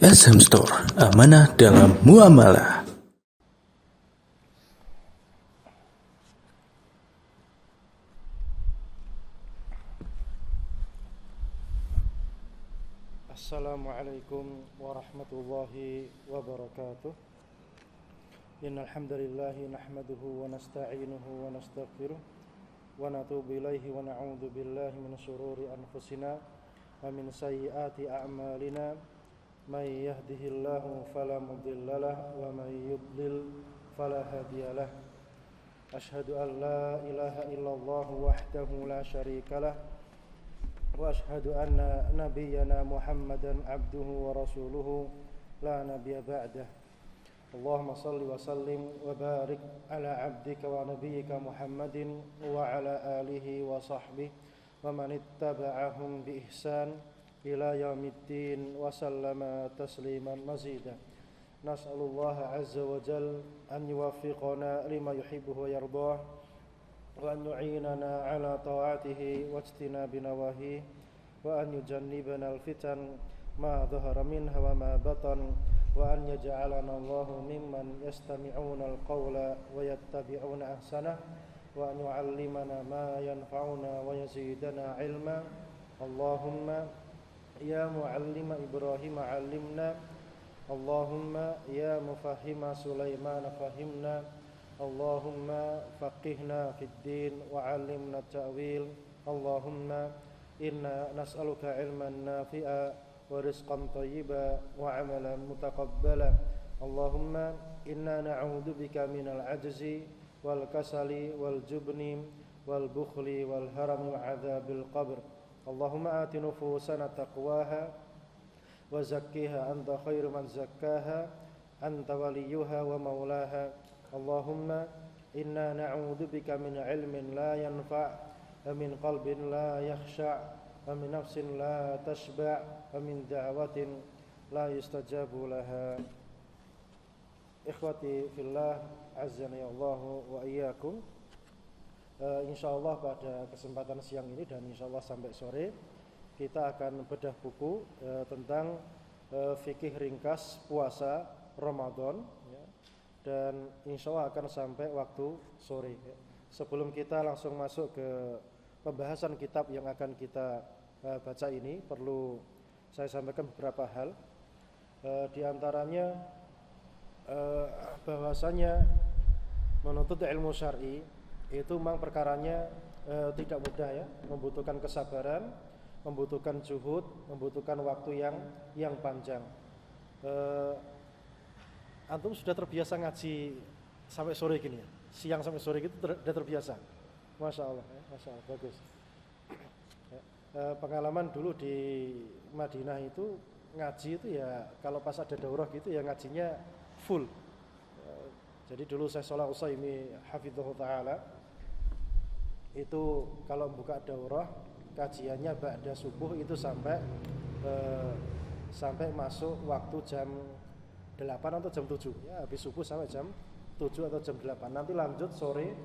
SM Store, amanah dalam muamalah. Assalamualaikum warahmatullahi wabarakatuh. Innal hamdalillah nahmaduhu wa nasta'inuhu wa nastaghfiruh wa natubu ilaihi wa na'udzu billahi min shururi anfusina wa min sayyiati a'malina. May yahdihillahu fala mudhillalah wa may yudlil fala hadiyalah. Asyhadu an la ilaha illallah wahdahu la syarikalah wa asyhadu anna nabiyyana Muhammadan abduhu wa rasuluhu la nabiyya ba'dah. Allahumma salli wa sallim wa barik ala abdika wa nabiyyika Muhammadin wa ala alihi wa sahbihi wa man ittaba'ahum bi ihsan ila yaumiddin wa sallama tasliman mazida. Nas'alullaha azza wa jalla an yuwaffiqana lima yuhibbuhu wa yardah wa an yu'inana ala ta'atihi wa ijtinabi nawahi wa an yujannibana al-fitan ma dhahara minha wa ma batan wa an yaj'alana Allahu mimman yastami'una al-qawla wa yattabi'una ahsanah wa an yu'allimana ma yanfa'una wa yazidana ilma. Allahumma ya mu'allima Ibrahim 'allimna, Allahumma ya mufahhima Sulaiman fahimna, Allahumma faqihna fid din wa 'allimna ta'wil. Allahumma inna nas'aluka ilman nafi'a wa rizqan thayyiba wa 'amalan mutaqabbala. Allahumma inna na'udzu bika minal 'ajzi wal kasali wal jubni wal bukhli wal harami wa 'adzabil qabr. Allahumma ati nufusana taqwaha wa zakkiha anta khairu man zakkaha anta waliyuha wa maulaha. Allahumma inna na'udzu bika min ilmin la yanfa' wa min qalbin la yakhsha' wa min nafsin la tashba' wa min da'watin la yustajabu laha. Ikhwati fillah, azzani Allahu wa iyyakum. Insyaallah pada kesempatan siang ini dan insyaallah sampai sore kita akan bedah buku tentang fikih ringkas puasa Ramadan, ya, dan insyaallah akan sampai waktu sore, ya. Sebelum kita langsung masuk ke pembahasan kitab yang akan kita baca ini, perlu saya sampaikan beberapa hal. Di antaranya bahwasanya menuntut ilmu syar'i itu memang perkaranya tidak mudah, ya, membutuhkan kesabaran, membutuhkan juhud, membutuhkan waktu yang panjang. Antum sudah terbiasa ngaji sampai sore gini, ya? Siang sampai sore gitu sudah terbiasa. Masya Allah, ya, Masya Allah, bagus. Pengalaman dulu di Madinah itu ngaji itu ya kalau pas ada daurah gitu ya ngajinya full. Jadi dulu saya Shalih Utsaimin hafizhahu taala itu kalau buka daurah kajiannya ba'da subuh itu sampai masuk waktu jam 8 atau jam 7, ya, habis subuh sampai jam 7 atau jam 8. Nanti lanjut sore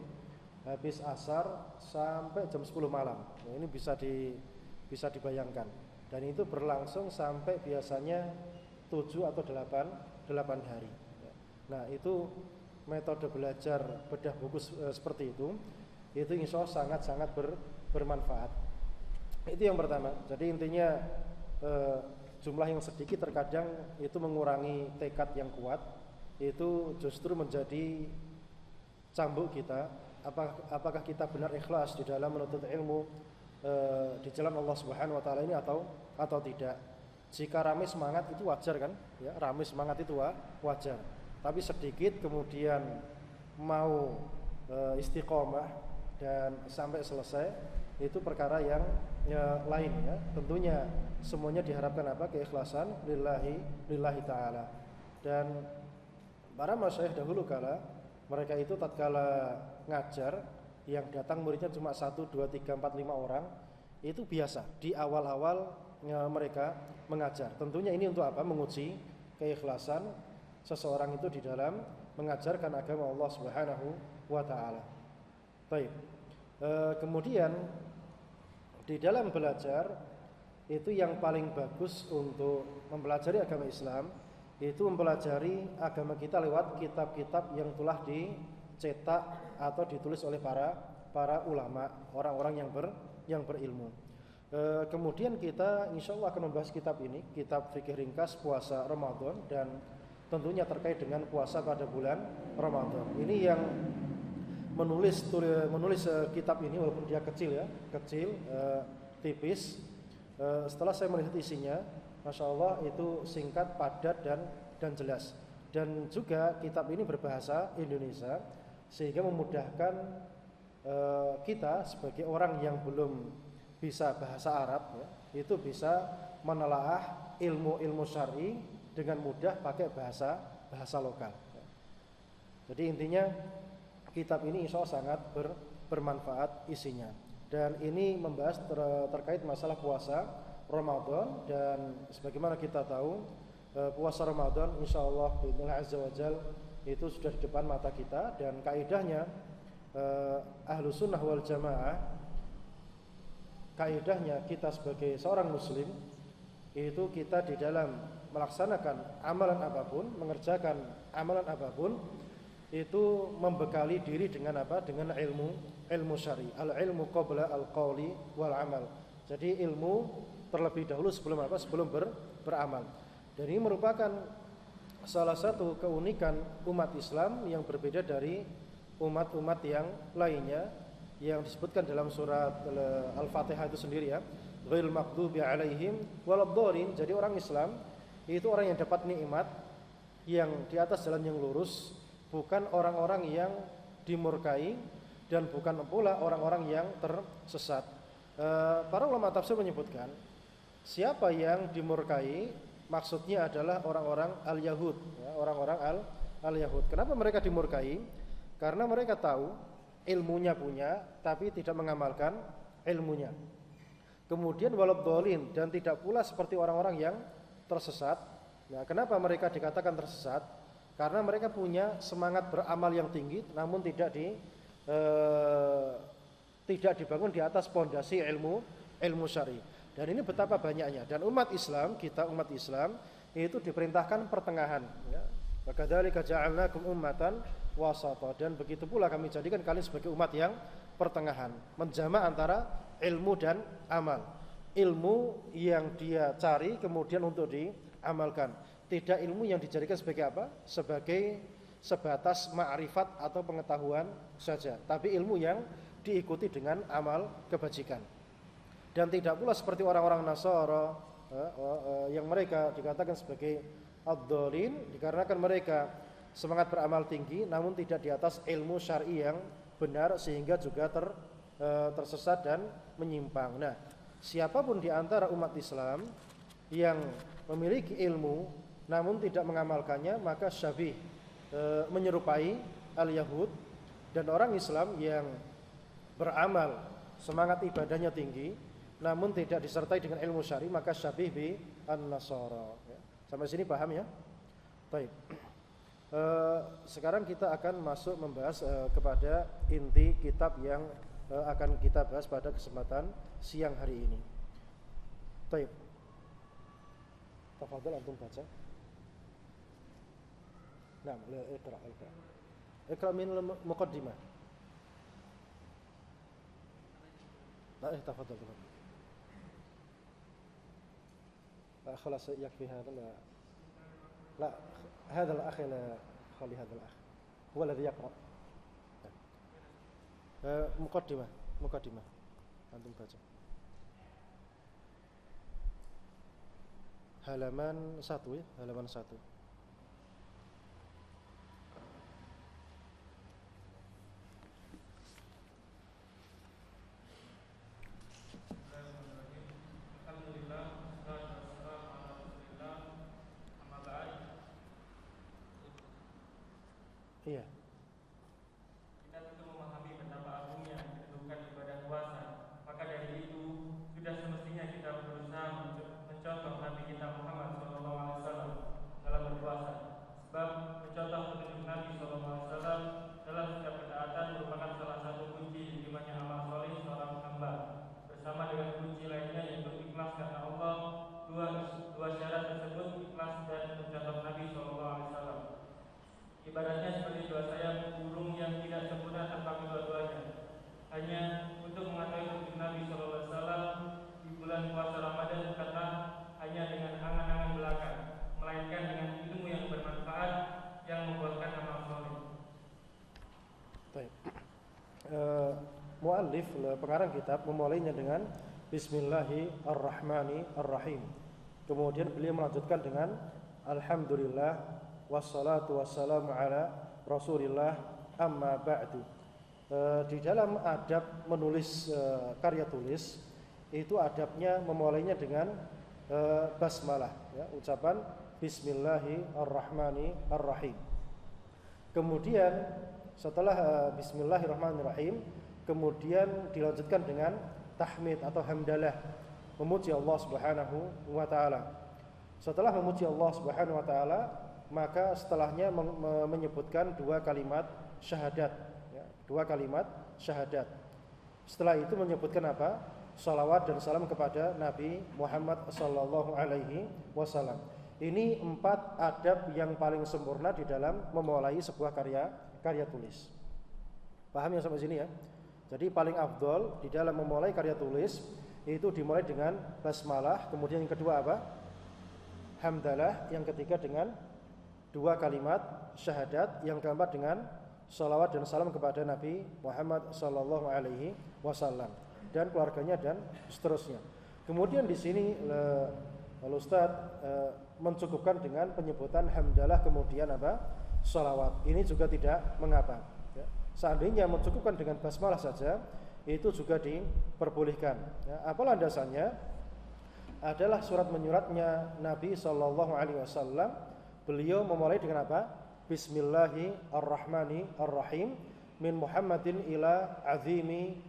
habis asar sampai jam 10 malam. Nah, ini bisa dibayangkan. Dan itu berlangsung sampai biasanya 7 atau 8 hari. Nah, itu metode belajar bedah buku seperti itu insya Allah sangat-sangat bermanfaat. Itu yang pertama. Jadi intinya jumlah yang sedikit terkadang itu mengurangi tekad yang kuat, itu justru menjadi cambuk kita. Apakah kita benar ikhlas di dalam menuntut ilmu di jalan Allah Subhanahu wa taala ini atau tidak. Jika ramai semangat itu wajar kan? Ya, ramai semangat itu wajar. Tapi sedikit kemudian mau istiqomah dan sampai selesai itu perkara yang lain, ya. Tentunya semuanya diharapkan apa? Keikhlasan lillahi ta'ala. Dan para masyayikh dahulu kala mereka itu tatkala ngajar yang datang muridnya cuma 1, 2, 3, 4, 5 orang, itu biasa di awal-awal mereka mengajar. Tentunya ini untuk apa? Menguji keikhlasan seseorang itu di dalam mengajarkan agama Allah Subhanahu wa taala. Baik. Kemudian di dalam belajar itu yang paling bagus untuk mempelajari agama Islam itu mempelajari agama kita lewat kitab-kitab yang telah dicetak atau ditulis oleh para ulama, orang-orang yang berilmu. Kemudian kita insya Allah akan membahas kitab ini, kitab fikih ringkas puasa Ramadan, dan tentunya terkait dengan puasa pada bulan Ramadan. Ini yang menulis kitab ini, walaupun dia kecil, tipis. Setelah saya melihat isinya, Masya Allah itu singkat, padat dan jelas. Dan juga kitab ini berbahasa Indonesia, sehingga memudahkan kita sebagai orang yang belum bisa bahasa Arab, ya, itu bisa menelaah ilmu-ilmu syar'i dengan mudah pakai bahasa lokal. Jadi intinya kitab ini insya Allah sangat bermanfaat isinya. Dan ini membahas terkait masalah puasa Ramadan, dan sebagaimana kita tahu puasa Ramadan insya Allah bi'idznillah azza wa jal itu sudah di depan mata kita. Dan kaidahnya ahlu sunnah wal jamaah, kaidahnya kita sebagai seorang muslim itu kita di dalam melaksanakan amalan apapun, mengerjakan amalan apapun, itu membekali diri dengan apa? Dengan ilmu syar'i. Al-ilmu qabla al-qawli wal amal. Jadi ilmu terlebih dahulu sebelum apa? Sebelum beramal. Dan ini merupakan salah satu keunikan umat Islam yang berbeda dari umat-umat yang lainnya yang disebutkan dalam surat Al-Fatihah itu sendiri, ya. Ghairil maghdubi alaihim waladdallin. Jadi orang Islam itu orang yang dapat nikmat yang di atas jalan yang lurus, bukan orang-orang yang dimurkai dan bukan pula orang-orang yang tersesat. Para ulama tafsir menyebutkan siapa yang dimurkai maksudnya adalah orang-orang al-Yahud, ya, orang-orang al-Yahud. Kenapa mereka dimurkai? Karena mereka tahu ilmunya punya tapi tidak mengamalkan ilmunya. Kemudian waladhdallin, dan tidak pula seperti orang-orang yang tersesat. Nah, kenapa mereka dikatakan tersesat? Karena mereka punya semangat beramal yang tinggi, namun tidak dibangun di atas pondasi ilmu syar'i. Dan ini betapa banyaknya. Dan umat Islam itu diperintahkan pertengahan. Ya. Wakadzalika ja'alnakum ummatan wasata. Dan begitu pula kami jadikan kalian sebagai umat yang pertengahan, menjamak antara ilmu dan amal. Ilmu yang dia cari kemudian untuk diamalkan. Tidak ilmu yang dijadikan sebagai apa? Sebagai sebatas ma'rifat atau pengetahuan saja, tapi ilmu yang diikuti dengan amal kebajikan. Dan tidak pula seperti orang-orang Nasara yang mereka dikatakan sebagai ad-dhalin, dikarenakan mereka semangat beramal tinggi namun tidak di atas ilmu syar'i yang benar, sehingga juga tersesat dan menyimpang. Nah, siapapun di antara umat Islam yang memiliki ilmu namun tidak mengamalkannya, maka syabih, menyerupai al-Yahud. Dan orang Islam yang beramal, semangat ibadahnya tinggi namun tidak disertai dengan ilmu syar'i, maka syabih bi an-Nasara. Ya. Sampai sini paham, ya? Baik. Sekarang kita akan masuk membahas kepada inti kitab yang akan kita bahas pada kesempatan siang hari ini. Baik. Tafadhal antum baca. Nah, Iqra min al-muqaddimah. تفضل. لا خلاص يكفي هذا. لا هذا الأخ، لا خلي هذا الأخ هو الذي يقرأ. مقدمة أنتم baca. Halaman 1, ya, halaman 1. Iya. Kita tentu memahami betapa agungnya kedudukan ibadah puasa. Maka dari itu sudah semestinya kita berusaha mencontoh Nabi kita Muhammad SAW dalam berpuasa. Sebab mencontoh petunjuk Nabi SAW dalam setiap ketaatan merupakan salah satu kunci diterimanya amal soleh seorang hamba, bersama dengan kunci lainnya yaitu ikhlas karena Allah muallif pengarang kitab memulainya dengan Bismillahirrahmanirrahim. Kemudian beliau melanjutkan dengan Alhamdulillah wassalatu wassalamu ala Rasulillah amma ba'du. Di dalam adab menulis karya tulis itu adabnya memulainya dengan basmalah, ya, ucapan Bismillahirrahmanirrahim. Kemudian setelah Bismillahirrahmanirrahim, kemudian dilanjutkan dengan tahmid atau hamdalah, memuji Allah Subhanahu wa taala. Setelah memuji Allah Subhanahu wa taala, maka setelahnya menyebutkan dua kalimat syahadat, ya, dua kalimat syahadat. Setelah itu menyebutkan apa? Salawat dan salam kepada Nabi Muhammad sallallahu alaihi wasallam. Ini 4 adab yang paling sempurna di dalam memulai sebuah karya tulis. Paham ya sampai sini ya? Jadi paling afdol di dalam memulai karya tulis itu dimulai dengan basmalah, kemudian yang kedua apa? Hamdalah, yang ketiga dengan 2 kalimat syahadat, yang keempat dengan salawat dan salam kepada Nabi Muhammad sallallahu alaihi wasallam dan keluarganya dan seterusnya. Kemudian di sini Ustaz mencukupkan dengan penyebutan hamdalah kemudian apa? Salawat. Ini juga tidak mengapa, ya. Seandainya mencukupkan dengan basmalah saja itu juga diperbolehkan, ya. Apa landasannya? Adalah surat menyuratnya Nabi sallallahu alaihi wasallam. Beliau memulai dengan apa? Bismillahirrahmanirrahim min Muhammadin ila azimi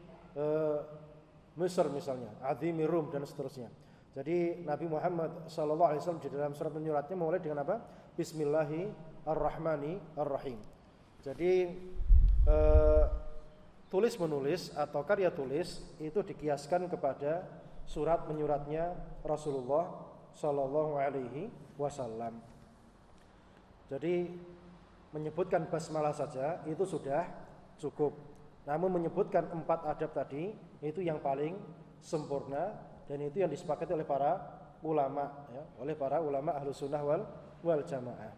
Misr misalnya, azimi Rum dan seterusnya. Jadi Nabi Muhammad sallallahu alaihi wasallam di dalam surat menyuratnya memulai dengan apa? Bismillahirrahmanirrahim. Jadi tulis menulis atau karya tulis itu dikiaskan kepada surat menyuratnya Rasulullah sallallahu alaihi wasallam. Jadi menyebutkan basmalah saja itu sudah cukup. Namun menyebutkan 4 adab tadi itu yang paling sempurna dan itu yang disepakati oleh para ulama, ya, oleh para ulama Ahlus Sunnah wal Jamaah.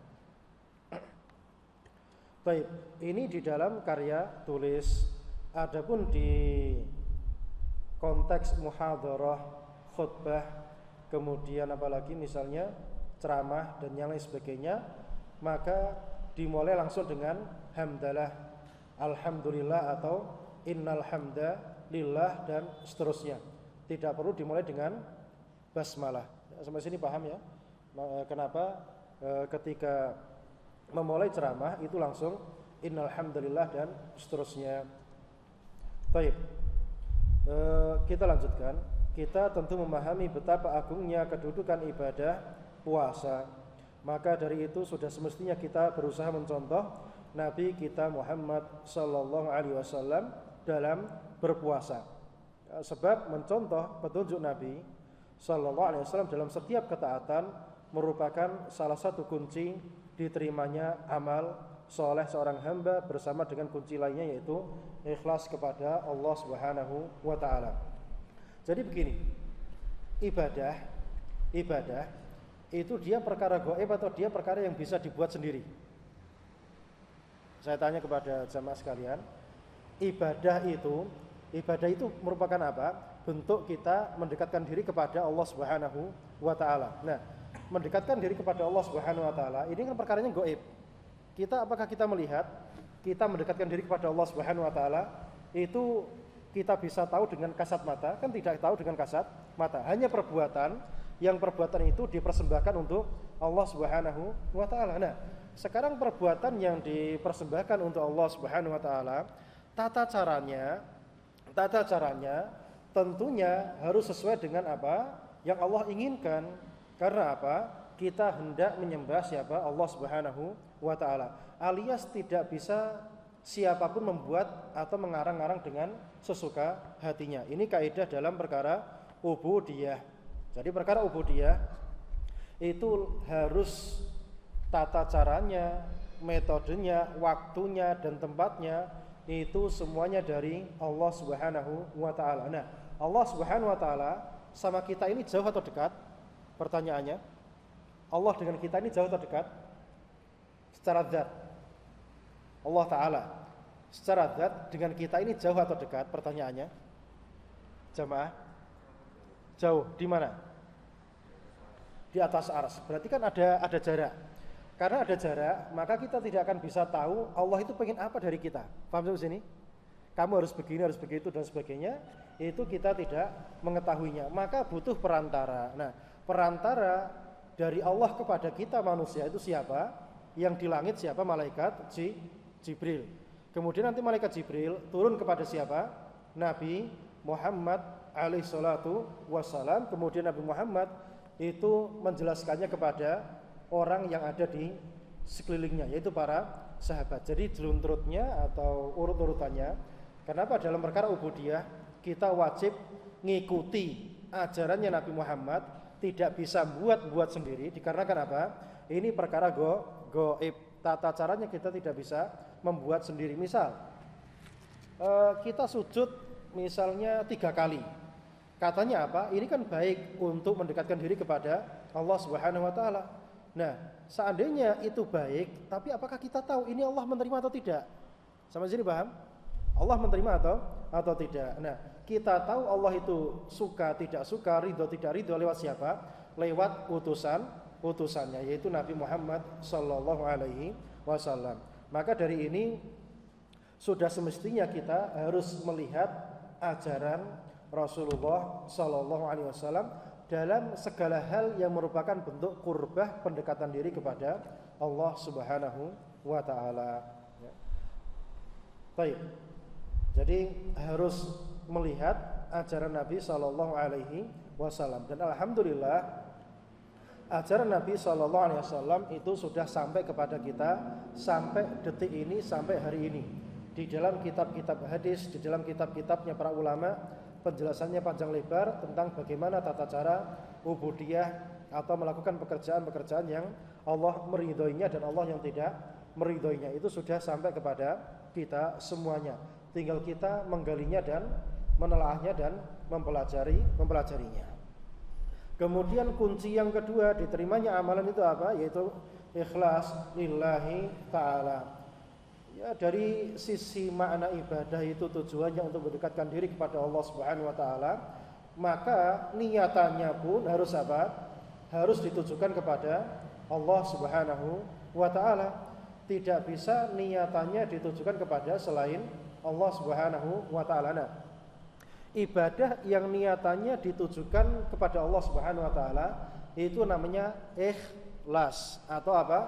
Baik, ini di dalam karya tulis. Adapun di konteks muhadharah, khutbah, kemudian apalagi misalnya ceramah dan yang lain sebagainya, maka dimulai langsung dengan hamdalah, alhamdulillah atau innal hamda lillah dan seterusnya. Tidak perlu dimulai dengan basmalah. Sampai sini paham ya? Kenapa ketika memulai ceramah itu langsung innal hamdalillah dan seterusnya. Baik. Kita lanjutkan. Kita tentu memahami betapa agungnya kedudukan ibadah puasa. Maka dari itu sudah semestinya kita berusaha mencontoh Nabi kita Muhammad sallallahu alaihi wasallam dalam berpuasa. Sebab mencontoh petunjuk Nabi sallallahu alaihi wasallam dalam setiap ketaatan merupakan salah satu kunci diterimanya amal soleh seorang hamba bersama dengan kunci lainnya yaitu ikhlas kepada Allah Subhanahu wa taala. Jadi begini, ibadah itu dia perkara gaib atau dia perkara yang bisa dibuat sendiri? Saya tanya kepada jamaah sekalian, ibadah itu merupakan apa? Bentuk kita mendekatkan diri kepada Allah Subhanahu wa taala. Nah, mendekatkan diri kepada Allah Subhanahu wa taala ini kan perkaranya gaib. Apakah kita melihat kita mendekatkan diri kepada Allah Subhanahu wa taala itu kita bisa tahu dengan kasat mata? Kan tidak tahu dengan kasat mata. Hanya perbuatan, yang perbuatan itu dipersembahkan untuk Allah Subhanahu wa taala. Nah, sekarang perbuatan yang dipersembahkan untuk Allah Subhanahu wa taala, tata caranya tentunya harus sesuai dengan apa yang Allah inginkan. Karena apa? Kita hendak menyembah siapa? Allah Subhanahu wa taala. Alias tidak bisa siapapun membuat atau mengarang-arang dengan sesuka hatinya. Ini kaidah dalam perkara ubudiyah. Jadi perkara ubudiyah itu harus tata caranya, metodenya, waktunya dan tempatnya itu semuanya dari Allah Subhanahu wa taala. Nah, Allah Subhanahu wa taala sama kita ini jauh atau dekat? Pertanyaannya, Allah dengan kita ini jauh atau dekat? Secara zat Allah taala Secara zat dengan kita ini jauh atau dekat? Pertanyaannya, jamaah, jauh. Di mana? Di atas arsy. Berarti kan ada jarak. Karena ada jarak, maka kita tidak akan bisa tahu Allah itu pengen apa dari kita. Paham sampai sini? Kamu harus begini, harus begitu dan sebagainya. Itu kita tidak mengetahuinya. Maka butuh perantara. Nah, perantara dari Allah kepada kita manusia itu siapa? Yang di langit siapa? Malaikat Jibril. Kemudian nanti malaikat Jibril turun kepada siapa? Nabi Muhammad alaihi salatu wassalam. Kemudian Nabi Muhammad itu menjelaskannya kepada orang yang ada di sekelilingnya, yaitu para sahabat. Jadi jelunturutnya atau urut-urutannya, kenapa dalam perkara ubudiyah kita wajib ngikuti ajarannya Nabi Muhammad, tidak bisa buat sendiri. Dikarenakan apa? Ini perkara gaib. Tata caranya kita tidak bisa membuat sendiri. Misal kita sujud misalnya 3 kali. Katanya apa? Ini kan baik untuk mendekatkan diri kepada Allah Subhanahu wa taala. Nah, seandainya itu baik, tapi apakah kita tahu ini Allah menerima atau tidak? Sampai sini paham? Allah menerima atau tidak? Nah, kita tahu Allah itu suka tidak suka, ridho tidak ridho lewat siapa? Lewat utusannya, yaitu Nabi Muhammad sallallahu alaihi wasallam. Maka dari ini sudah semestinya kita harus melihat ajaran Rasulullah sallallahu alaihi wasallam dalam segala hal yang merupakan bentuk qurbah, pendekatan diri kepada Allah Subhanahu wa taala. Ya. Baik. Jadi harus melihat ajaran Nabi sallallahu alaihi wasallam, dan alhamdulillah ajaran Nabi sallallahu alaihi wasallam itu sudah sampai kepada kita sampai detik ini, sampai hari ini. Di dalam kitab-kitab hadis, di dalam kitab-kitabnya para ulama, penjelasannya panjang lebar tentang bagaimana tata cara ubudiyah atau melakukan pekerjaan-pekerjaan yang Allah meridhoinya dan Allah yang tidak meridhoinya. Itu sudah sampai kepada kita semuanya. Tinggal kita menggalinya dan menelaahnya dan mempelajarinya. Kemudian kunci yang kedua diterimanya amalan itu apa? Yaitu ikhlas lillahi ta'ala. Ya, dari sisi makna ibadah itu tujuannya untuk mendekatkan diri kepada Allah Subhanahu wa taala, maka niatannya pun harus apa? Harus ditujukan kepada Allah Subhanahu wa taala. Tidak bisa niatannya ditujukan kepada selain Allah Subhanahu wa taala. Nah, ibadah yang niatannya ditujukan kepada Allah Subhanahu wa taala itu namanya ikhlas atau apa?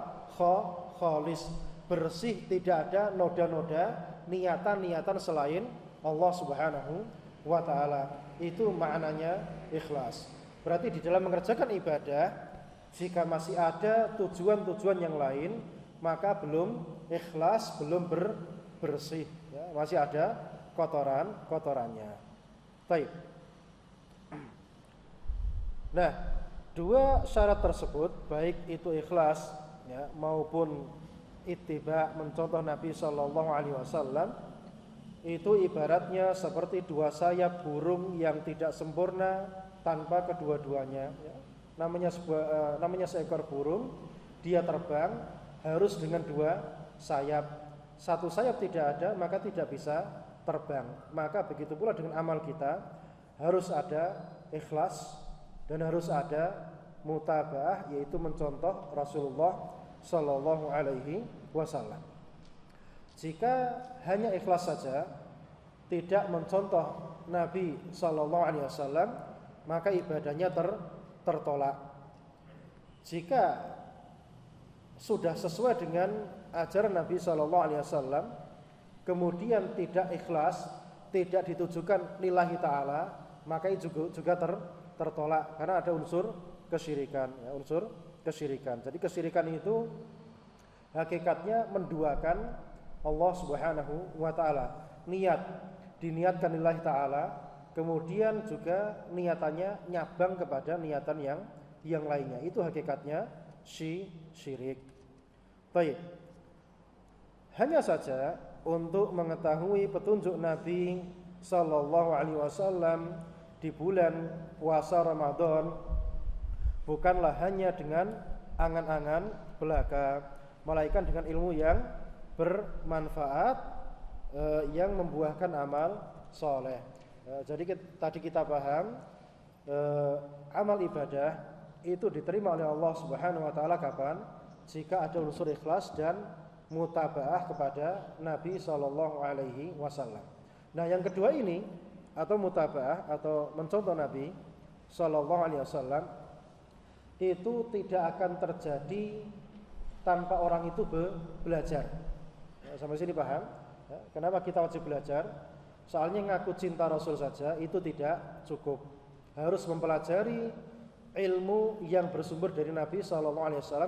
Khalis. Bersih, tidak ada noda-noda niatan-niatan selain Allah Subhanahu wa taala. Itu maknanya ikhlas. Berarti di dalam mengerjakan ibadah, jika masih ada tujuan-tujuan yang lain, maka belum ikhlas, belum bersih, ya, masih ada kotorannya. Baik. Nah, dua syarat tersebut, baik itu ikhlas ya, maupun ittiba, mencontoh Nabi sallallahu alaihi wasallam, itu ibaratnya seperti dua sayap burung yang tidak sempurna tanpa kedua-duanya ya. Namanya seekor burung, dia terbang harus dengan dua sayap. Satu sayap tidak ada, maka tidak bisa terbang. Maka begitu pula dengan amal kita, harus ada ikhlas dan harus ada mutaba'ah, yaitu mencontoh Rasulullah sallallahu alaihi wasallam. Jika hanya ikhlas saja, tidak mencontoh Nabi sallallahu alaihi wasallam, maka ibadahnya tertolak. Jika sudah sesuai dengan ajaran Nabi sallallahu alaihi wasallam, kemudian tidak ikhlas, tidak ditujukan lillahi ta'ala, maka itu juga tertolak karena ada unsur kesyirikan ya, unsur kesyirikan. Jadi kesyirikan itu hakikatnya menduakan Allah Subhanahu wa taala. Diniatkan lillahi ta'ala, kemudian juga niatannya nyabang kepada niatan yang lainnya. Itu hakikatnya syirik. Baik. Hanya saja untuk mengetahui petunjuk Nabi sallallahu alaihi wasallam di bulan puasa Ramadan bukanlah hanya dengan angan-angan belaka, melainkan dengan ilmu yang bermanfaat yang membuahkan amal soleh. Jadi tadi kita paham amal ibadah itu diterima oleh Allah Subhanahu wa taala kapan? Jika ada unsur ikhlas dan mutabaah kepada Nabi sallallahu alaihi wasallam. Nah, yang kedua ini atau mutabaah atau mencontoh Nabi sallallahu alaihi wasallam itu tidak akan terjadi tanpa orang itu belajar. Sampai sini paham? Kenapa kita wajib belajar? Soalnya ngaku cinta Rasul saja itu tidak cukup. Harus mempelajari ilmu yang bersumber dari Nabi SAW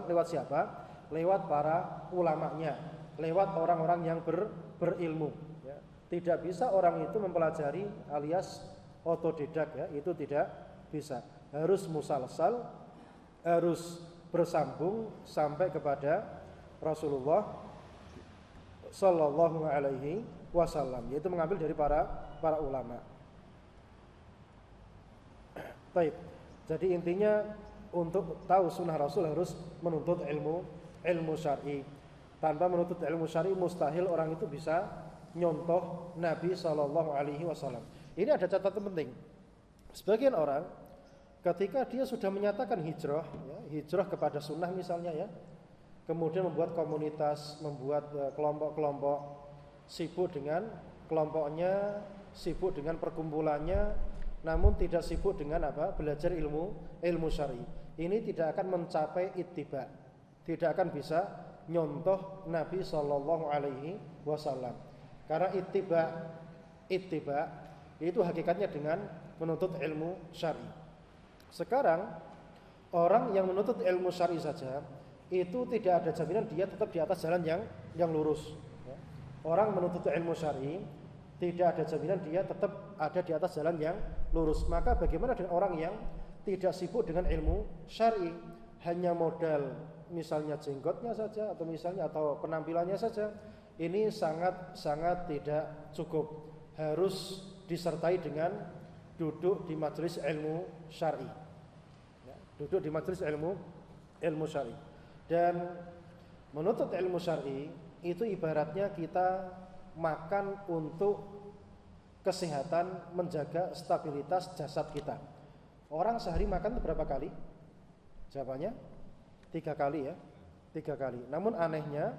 lewat siapa? Lewat para ulamanya, lewat orang-orang yang berilmu. Ya. Tidak bisa orang itu mempelajari alias otodidak, ya. Itu tidak bisa. Harus musalsal, harus bersambung sampai kepada Rasulullah Sallallahu Alaihi Wasallam, yaitu mengambil dari para ulama. Baik. Jadi intinya untuk tahu sunnah Rasul harus menuntut ilmu syar'i. Tanpa menuntut ilmu syar'i mustahil orang itu bisa nyontoh Nabi Sallallahu Alaihi Wasallam. Ini ada catatan penting. Sebagian orang ketika dia sudah menyatakan hijrah, ya, hijrah kepada sunnah misalnya, ya, kemudian membuat komunitas, membuat kelompok-kelompok, sibuk dengan kelompoknya, sibuk dengan perkumpulannya, namun tidak sibuk dengan apa? Belajar ilmu syar'i. Ini tidak akan mencapai ittiba, tidak akan bisa nyontoh Nabi Sallallahu Alaihi Wasallam. Karena ittiba itu hakikatnya dengan menuntut ilmu syar'i. Sekarang orang yang menuntut ilmu syar'i saja itu tidak ada jaminan dia tetap di atas jalan yang lurus. Orang menuntut ilmu syar'i tidak ada jaminan dia tetap ada di atas jalan yang lurus. Maka bagaimana dengan orang yang tidak sibuk dengan ilmu syar'i, hanya modal misalnya jenggotnya saja atau penampilannya saja? Ini sangat tidak cukup. Harus disertai dengan duduk di majelis ilmu syar'i. Ya, duduk di majelis ilmu syar'i. Dan menuntut ilmu syar'i itu ibaratnya kita makan untuk kesehatan, menjaga stabilitas jasad kita. Orang sehari makan berapa kali? Jawabannya 3 kali, ya. 3 kali. Namun anehnya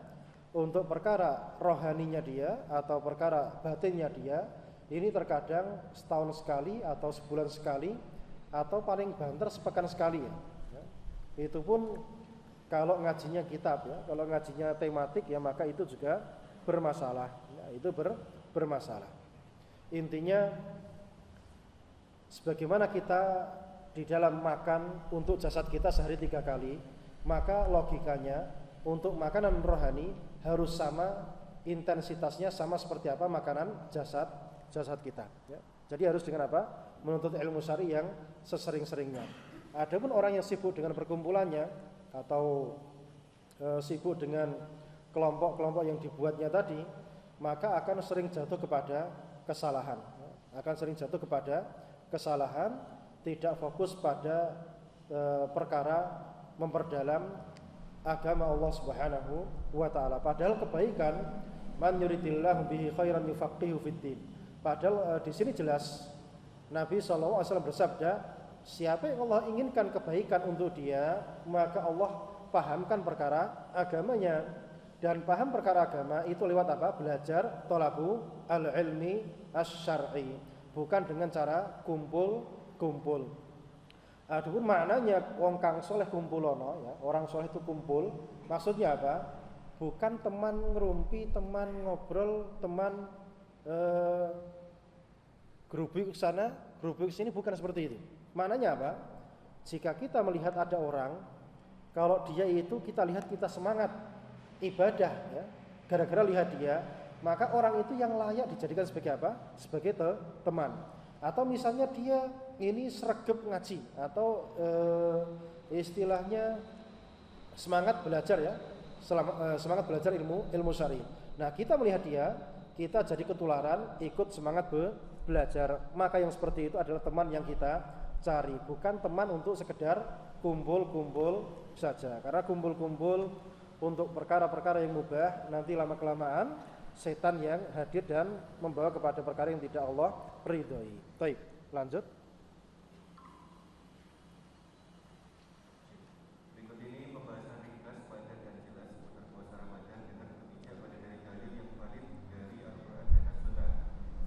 untuk perkara rohaninya dia atau perkara batinnya dia, ini terkadang setahun sekali atau sebulan sekali atau paling banter sepekan sekali, ya. Itu pun kalau ngajinya kitab, ya. Kalau ngajinya tematik, ya, maka itu juga bermasalah, ya, itu bermasalah. Intinya sebagaimana kita di dalam makan untuk jasad kita sehari 3 kali, maka logikanya untuk makanan rohani harus sama intensitasnya, sama seperti apa makanan jasad kita, ya. Jadi harus dengan apa? Menuntut ilmu syar'i yang sesering-seringnya. Adapun orang yang sibuk dengan perkumpulannya atau sibuk dengan kelompok-kelompok yang dibuatnya tadi, maka akan sering jatuh kepada kesalahan, tidak fokus pada perkara memperdalam agama Allah Subhanahu wa taala. Padahal kebaikan, man yuridillahu bihi khairan yufaqihu fiddin. Padahal di sini jelas Nabi sallallahu alaihi wasallam bersabda, siapa yang Allah inginkan kebaikan untuk dia, maka Allah pahamkan perkara agamanya. Dan paham perkara agama itu lewat apa? Belajar thalabu al-ilmi asy-syar'i, bukan dengan cara kumpul. Adapun maknanya wong kang soleh kumpulono, ya, orang soleh itu kumpul, maksudnya apa? Bukan teman ngerumpi, teman ngobrol, teman gerubuk sana, gerubuk sini, bukan seperti itu. Maknanya apa? Jika kita melihat ada orang, kalau dia itu kita lihat kita semangat ibadah, ya, gara-gara lihat dia, maka orang itu yang layak dijadikan sebagai apa? Sebagai teman. Atau misalnya dia ini sregep ngaji atau istilahnya semangat belajar, ya, semangat belajar ilmu syar'i. Nah, kita melihat dia, kita jadi ketularan ikut semangat belajar. Maka yang seperti itu adalah teman yang kita cari, bukan teman untuk sekedar kumpul-kumpul saja. Karena kumpul-kumpul untuk perkara-perkara yang mubah nanti lama-kelamaan setan yang hadir dan membawa kepada perkara yang tidak Allah ridhoi. Baik, lanjut. Berikut ini pembahasan ringkas, padat dan jelas seputar puasa Ramadan dengan berpijak pada dalil yang valid dari Al-Quran dan As-Sunnah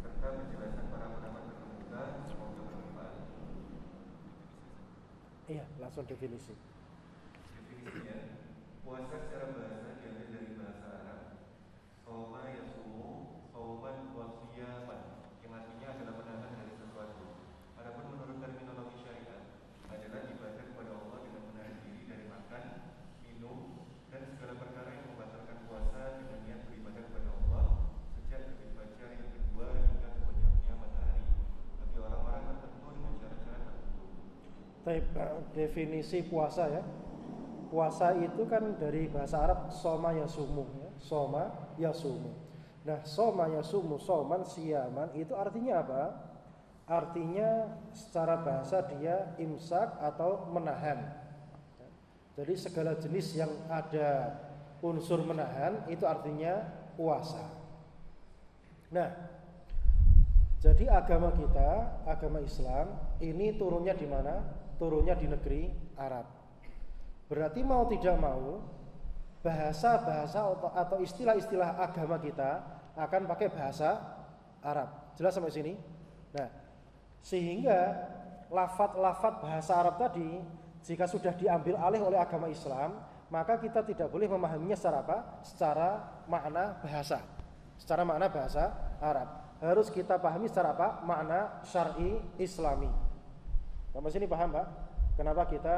serta penjelasan para ulama terkemuka. Semoga bermanfaat. Iya, langsung definisi. Definisinya, puasa secara bahasa diambil dari bahasa Arab Soma yasumu, sauman wasiyaman, yang artinya adalah menahan dari sesuatu. Adapun menurut terminologi syariat adalah ibadah kepada Allah dengan menahan diri dari makan, minum, dan segala perkara yang membatalkan puasa dengan niat beribadah kepada Allah sejak terbit fajar yang kedua hingga terbenamnya matahari bagi orang-orang tertentu dengan syarat-syarat tertentu. Definisi puasa ya. Puasa itu kan dari bahasa Arab soma yasumu ya. Soma yasumu. Nah, soma yasumu, soman siyaman itu artinya apa? Artinya secara bahasa dia imsak atau menahan. Jadi segala jenis yang ada unsur menahan itu artinya puasa. Nah, jadi agama kita, agama Islam ini turunnya di mana? Turunnya di negeri Arab. Berarti mau tidak mau bahasa-bahasa atau istilah-istilah agama kita akan pakai bahasa Arab. Jelas sampai sini? Nah, sehingga lafaz-lafaz bahasa Arab tadi jika sudah diambil alih oleh agama Islam, maka kita tidak boleh memahaminya secara apa? Secara makna bahasa. Secara makna bahasa Arab. Harus kita pahami secara apa? Makna syar'i Islami. Sampai sini paham, Pak? Kenapa kita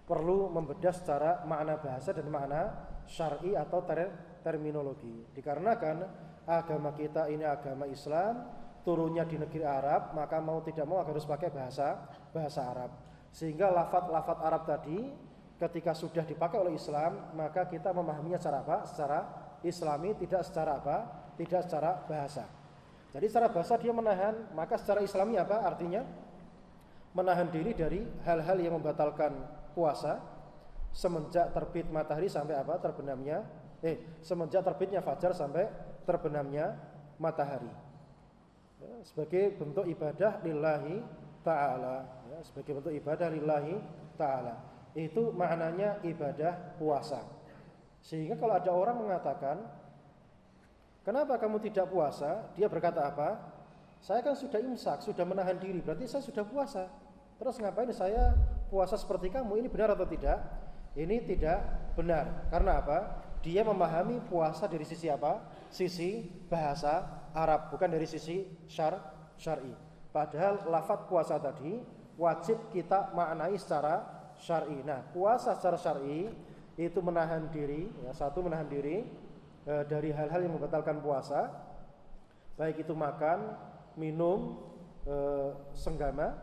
perlu membedah secara makna bahasa dan makna syar'i atau terminologi. Dikarenakan agama kita ini agama Islam, turunnya di negeri Arab, maka mau tidak mau harus pakai bahasa Arab. Sehingga lafaz-lafaz Arab tadi ketika sudah dipakai oleh Islam, maka kita memahaminya secara apa? Secara Islami, tidak secara apa? Tidak secara bahasa. Jadi secara bahasa dia menahan, maka secara Islami apa? Artinya menahan diri dari hal-hal yang membatalkan puasa semenjak terbit matahari sampai apa? Semenjak terbitnya fajar sampai terbenamnya matahari. Ya, sebagai bentuk ibadah lillahi ta'ala. Ya, sebagai bentuk ibadah lillahi ta'ala. Itu maknanya ibadah puasa. Sehingga kalau ada orang mengatakan, kenapa kamu tidak puasa? Dia berkata apa? Saya kan sudah imsak, sudah menahan diri, berarti saya sudah puasa. Terus ngapain saya puasa seperti kamu? Ini benar atau tidak? Ini tidak benar. Karena apa? Dia memahami puasa dari sisi apa? Sisi bahasa Arab, bukan dari sisi syar'i. Padahal lafaz puasa tadi wajib kita maknai secara syar'i. Nah, puasa secara syar'i itu menahan diri, ya, satu menahan diri dari hal-hal yang membatalkan puasa, baik itu makan, minum, senggama.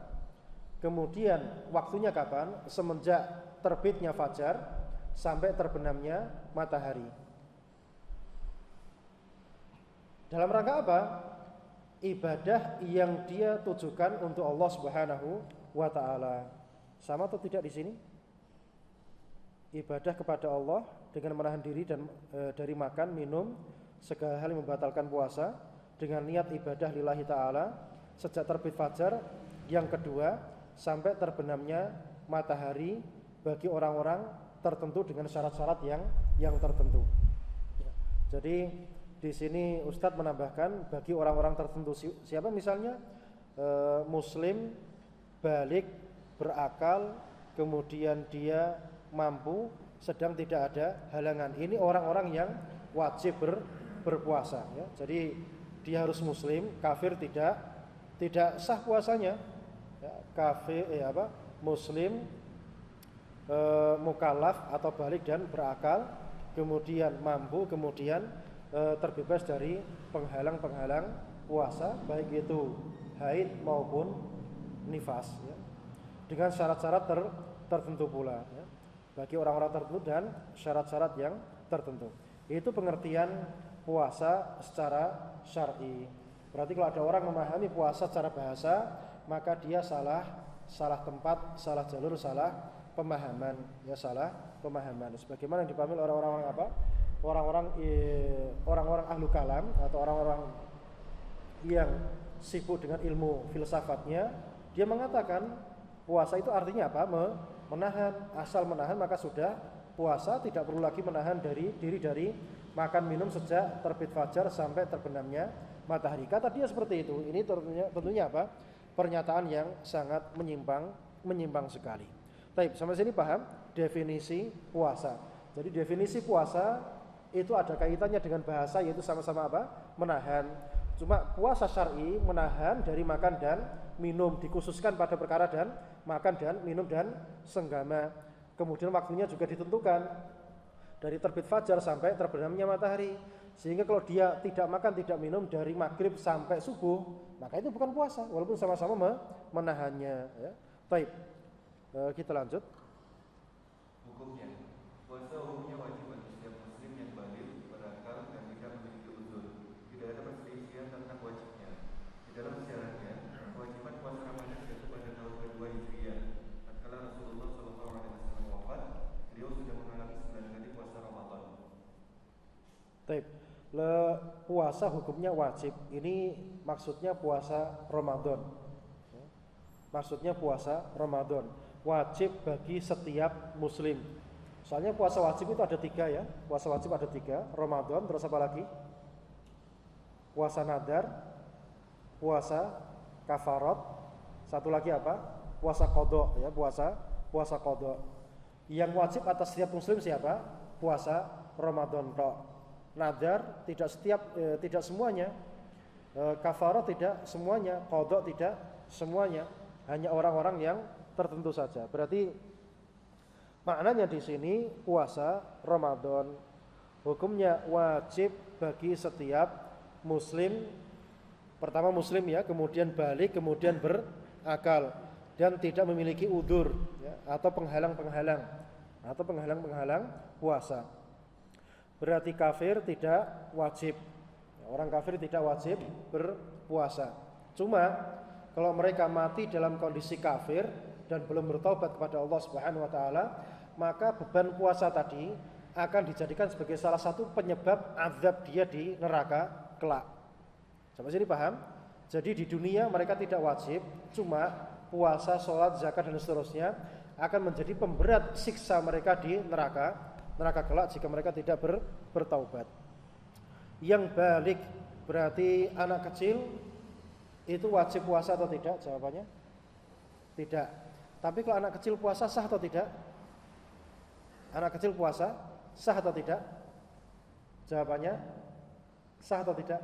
Kemudian waktunya kapan? Semenjak terbitnya fajar sampai terbenamnya matahari. Dalam rangka apa? Ibadah yang dia tujukan untuk Allah Subhanahu wa taala. Sama atau tidak di sini? Ibadah kepada Allah dengan menahan diri dan dari makan, minum, segala hal yang membatalkan puasa dengan niat ibadah lillahi taala sejak terbit fajar yang kedua sampai terbenamnya matahari bagi orang-orang tertentu dengan syarat-syarat yang tertentu. Jadi di sini Ustadz menambahkan bagi orang-orang tertentu, siapa misalnya muslim, balik, berakal, kemudian dia mampu, sedang tidak ada halangan. Ini orang-orang yang wajib berpuasa. Ya. Jadi dia harus muslim, kafir tidak sah puasanya. Ya, kafir muslim, mukallaf atau balik dan berakal, kemudian mampu, kemudian terbebas dari penghalang-penghalang puasa, baik itu haid maupun nifas, ya. Dengan syarat-syarat tertentu pula, ya. Bagi orang-orang tertentu dan syarat-syarat yang tertentu. Itu pengertian puasa secara syar'i. Berarti kalau ada orang memahami puasa secara bahasa, maka dia salah tempat, salah jalur, salah pemahaman, ya, salah pemahaman. Sebagaimana yang dipahami orang-orang apa? orang-orang ahlu kalam atau orang-orang yang sibuk dengan ilmu filsafatnya, dia mengatakan puasa itu artinya apa? Menahan. Asal menahan maka sudah puasa, tidak perlu lagi menahan diri dari makan minum sejak terbit fajar sampai terbenamnya matahari. Kata dia seperti itu. Ini tentunya apa? Pernyataan yang sangat menyimpang sekali. Baik, sampai sini paham definisi puasa. Jadi definisi puasa itu ada kaitannya dengan bahasa, yaitu sama-sama apa? Menahan. Cuma puasa syar'i menahan dari makan dan minum, dikhususkan pada perkara dan makan dan minum dan senggama. Kemudian waktunya juga ditentukan dari terbit fajar sampai terbenamnya matahari. Sehingga kalau dia tidak makan tidak minum dari maghrib sampai subuh, maka itu bukan puasa, walaupun sama-sama menahannya. Ya. Baik, kita lanjut. Hukumnya, puasa umumnya wajib bagi setiap muslim yang baligh, berakal dan tidak memiliki uzur. Tidak ada perselisihan tentang wajibnya. Di dalam syaratnya, kewajiban puasa Ramadan jatuh pada tahun kedua Hijriah. Tatkala Rasulullah SAW wafat, beliau sudah mengalami 9 kali puasa Ramadan. Baik, puasa hukumnya wajib. Ini maksudnya puasa Ramadan. Maksudnya puasa Ramadan wajib bagi setiap muslim. Soalnya puasa wajib itu ada 3 ya. Puasa wajib ada 3. Ramadan, terus apa lagi? Puasa nadar, puasa kafarat, satu lagi apa? Puasa qadha ya, puasa qadha. Yang wajib atas setiap muslim siapa? Puasa Ramadan tok. Nadar tidak semuanya. Kafarat tidak semuanya, qadha tidak semuanya. Hanya orang-orang yang tertentu saja. Berarti maknanya di sini puasa Ramadan hukumnya wajib bagi setiap muslim. Pertama muslim ya, kemudian balik, kemudian berakal dan tidak memiliki udzur ya, atau penghalang-penghalang puasa. Berarti kafir tidak wajib. Orang kafir tidak wajib berpuasa. Cuma kalau mereka mati dalam kondisi kafir dan belum bertaubat kepada Allah Subhanahu wa taala, maka beban puasa tadi akan dijadikan sebagai salah satu penyebab azab dia di neraka kelak. Sampai sini paham? Jadi di dunia mereka tidak wajib, cuma puasa, sholat, zakat dan seterusnya akan menjadi pemberat siksa mereka di neraka kelak jika mereka tidak bertaubat. Yang balik berarti anak kecil itu wajib puasa atau tidak? Jawabannya tidak. Tapi kalau anak kecil puasa sah atau tidak? Anak kecil puasa sah atau tidak? Jawabannya sah atau tidak?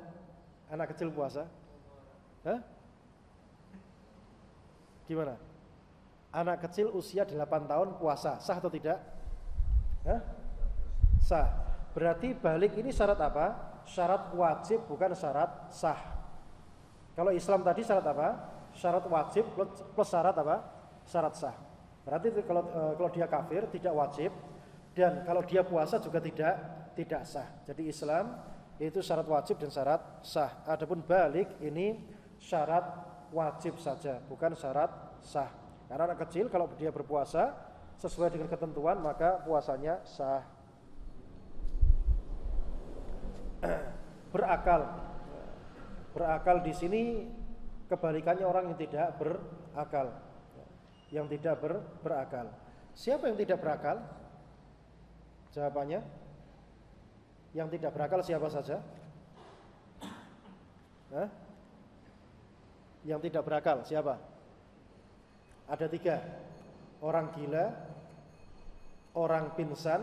Anak kecil puasa? Hah? Gimana? Anak kecil usia 8 tahun puasa sah atau tidak? Hah? Sah. Berarti balik ini syarat apa? Syarat wajib bukan syarat sah. Kalau Islam tadi syarat apa? Syarat wajib plus syarat apa? Syarat sah. Berarti kalau dia kafir tidak wajib, dan kalau dia puasa juga tidak sah. Jadi Islam itu syarat wajib dan syarat sah. Adapun balik ini syarat wajib saja, bukan syarat sah. Karena anak kecil kalau dia berpuasa sesuai dengan ketentuan maka puasanya sah. Berakal di sini kebalikannya orang yang tidak berakal. Yang tidak berakal. Siapa yang tidak berakal? Jawabannya yang tidak berakal siapa saja? Hah? Yang tidak berakal siapa? Ada 3. Orang gila, orang pingsan,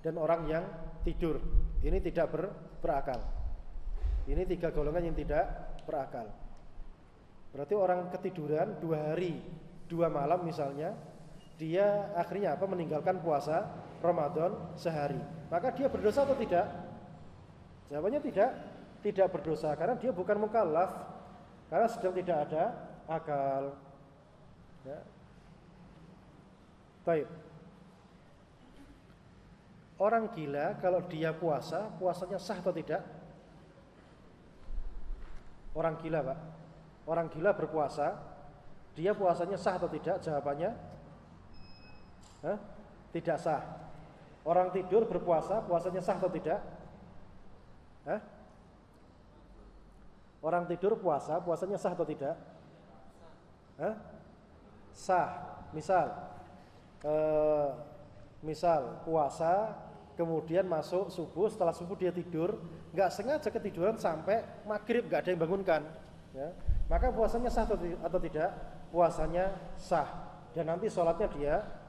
dan orang yang tidur. Ini tidak berakal. Ini 3 golongan yang tidak berakal. Berarti orang ketiduran 2 hari 2 malam misalnya, dia akhirnya apa? Meninggalkan puasa Ramadan sehari. Maka dia berdosa atau tidak? Jawabannya tidak berdosa, karena dia bukan mukallaf, karena sedang tidak ada akal. Ya. Baik. Orang gila kalau dia puasa, puasanya sah atau tidak? Orang gila, Pak. Orang gila berpuasa, dia puasanya sah atau tidak? Jawabannya tidak sah. Orang tidur berpuasa, puasanya sah atau tidak? Hah? Orang tidur puasa, puasanya sah atau tidak? Hah? Sah. Misal puasa, kemudian masuk subuh, setelah subuh dia tidur, nggak sengaja ketiduran sampai maghrib, nggak ada yang bangunkan, ya. Maka puasanya sah atau tidak? Puasanya sah. Dan nanti sholatnya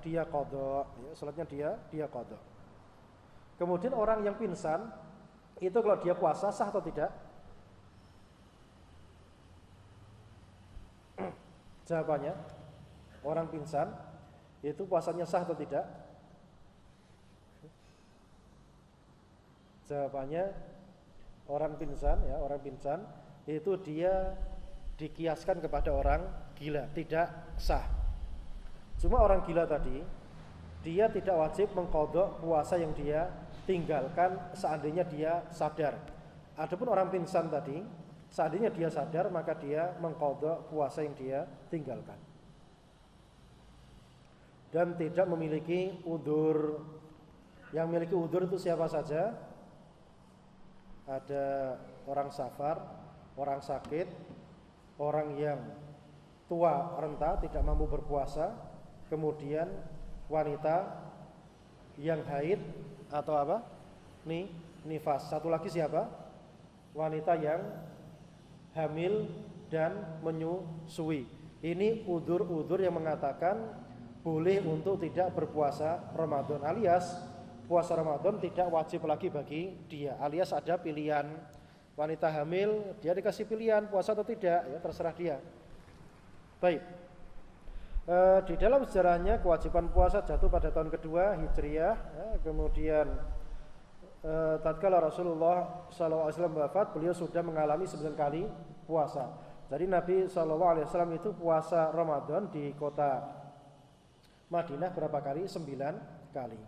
dia qadha, ya, sholatnya dia qadha. Kemudian orang yang pingsan itu kalau dia puasa sah atau tidak? Jawabannya, orang pingsan itu puasanya sah atau tidak? Jawabannya, orang pingsan itu dia dikiaskan kepada orang gila, tidak sah. Cuma orang gila tadi, dia tidak wajib mengqadha puasa yang dia tinggalkan seandainya dia sadar. Adapun orang pingsan tadi, seandainya dia sadar, maka dia mengqadha puasa yang dia tinggalkan. Dan tidak memiliki udzur. Yang memiliki udzur itu siapa saja? Ada orang safar, orang sakit, orang yang tua renta tidak mampu berpuasa, kemudian wanita yang haid atau apa? Nifas. Satu lagi siapa? Wanita yang hamil dan menyusui. Ini udzur-udzur yang mengatakan boleh untuk tidak berpuasa Ramadan, alias puasa Ramadan tidak wajib lagi bagi dia, alias ada pilihan. Wanita hamil, dia dikasih pilihan puasa atau tidak, ya terserah dia. Baik. Di dalam sejarahnya kewajiban puasa jatuh pada tahun kedua Hijriah, ya, kemudian tatkala Rasulullah SAW wafat, beliau sudah mengalami 9 kali puasa. Jadi Nabi SAW itu puasa Ramadan di kota Madinah berapa kali? 9 kali.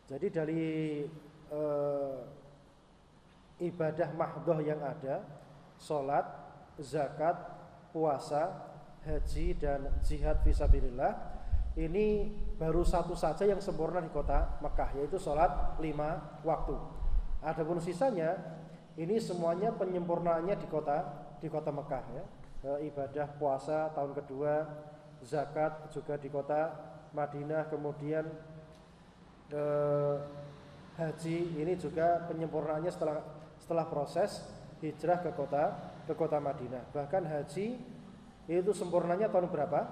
Jadi dari ibadah mahdhah yang ada, sholat, zakat, puasa, haji dan jihad fisabilillah, ini baru satu saja yang sempurna di kota Mekah, yaitu sholat 5 waktu. Adapun sisanya ini semuanya penyempurnaannya di kota Mekah, ya. Ibadah puasa tahun kedua, zakat juga di kota Madinah, kemudian haji ini juga penyempurnaannya setelah proses hijrah ke kota Madinah. Bahkan haji itu sempurnanya tahun berapa?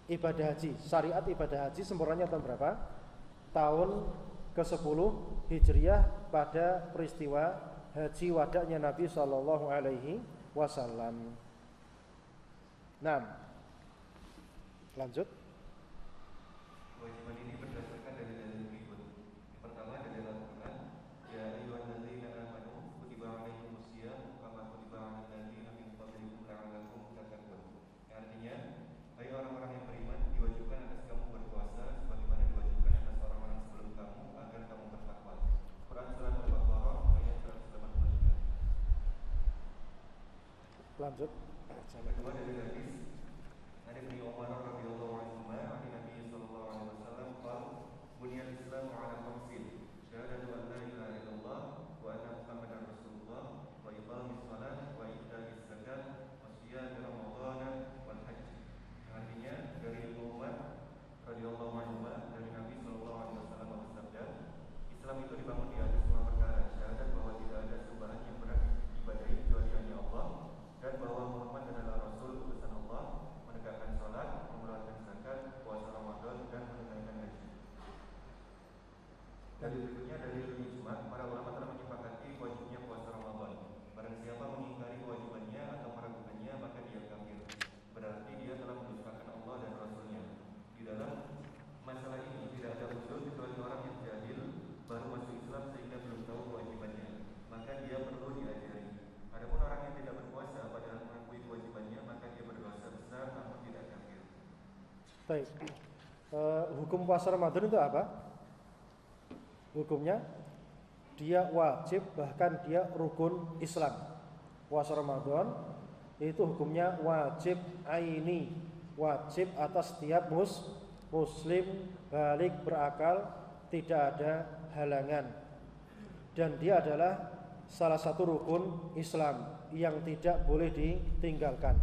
Ibadah haji, syariat ibadah haji sempurnanya tahun berapa? Tahun ke-10 Hijriah pada peristiwa haji wada'nya Nabi sallallahu alaihi wasallam. Nah, lanjut. Kewajiban ini berdasarkan dari dalil berikut. Yang pertama dari Al-Quran, ya ayyuhalladzina amanu kutiba alaikumusiyam kama kutiba alal ladzina min qablikum la'allakum tattaqun. Artinya, hai orang-orang yang beriman, diwajibkan atas kamu berpuasa sebagaimana diwajibkan atas orang-orang sebelum kamu agar kamu bertakwa. Quran surah Al-Baqarah ayat 183. Lanjut. Kedua dari hadis dari Ibnu Umar radhiyallahu anhu, Nabi sallallahu alaihi wasallam qala buniyal Islam 'ala khamsin syahadatu an la ilaha illallah wa anna Muhammadar Rasulullah wa iqamis shalah wa ita'iz zakat wa shiyam Ramadan wal hajj. Artinya dari Ibnu Umar radhiyallahu anhu dari Nabi sallallahu alaihi wasallam bersabda, Islam itu dibangun di atas 5 perkara: syahadat bahwa tidak ada sembahan yang berhak diibadahi kecuali hanya Allah, dan bahwa Muhammad adalah Rasul utusan Allah, menegakkan salat, mengeluarkan zakat, puasa Ramadan dan menunaikan haji. Dari berikutnya dari ijma', para ulama telah menyepakati wajibnya puasa Ramadan. Barang siapa mengingkari kewajibannya atau meragukannya, maka dia kafir. Berarti dia telah mendustakan Allah dan Rasulnya. Di dalam masalah ini tidak ada udzur kecuali orang yang jahil baru masuk Islam sehingga belum tahu kewajibannya, maka dia perlu diajari. Adapun orang yang tidak berpuasa padahal mengakui kewajibannya, maka dia berdosa besar namun tidak kafir. Baik. Hukum puasa Ramadan itu apa? Hukumnya dia wajib, bahkan dia rukun Islam. Puasa Ramadan itu hukumnya wajib aini, wajib atas setiap muslim balik berakal Tidak ada halangan. Dan dia adalah salah satu rukun Islam yang tidak boleh ditinggalkan.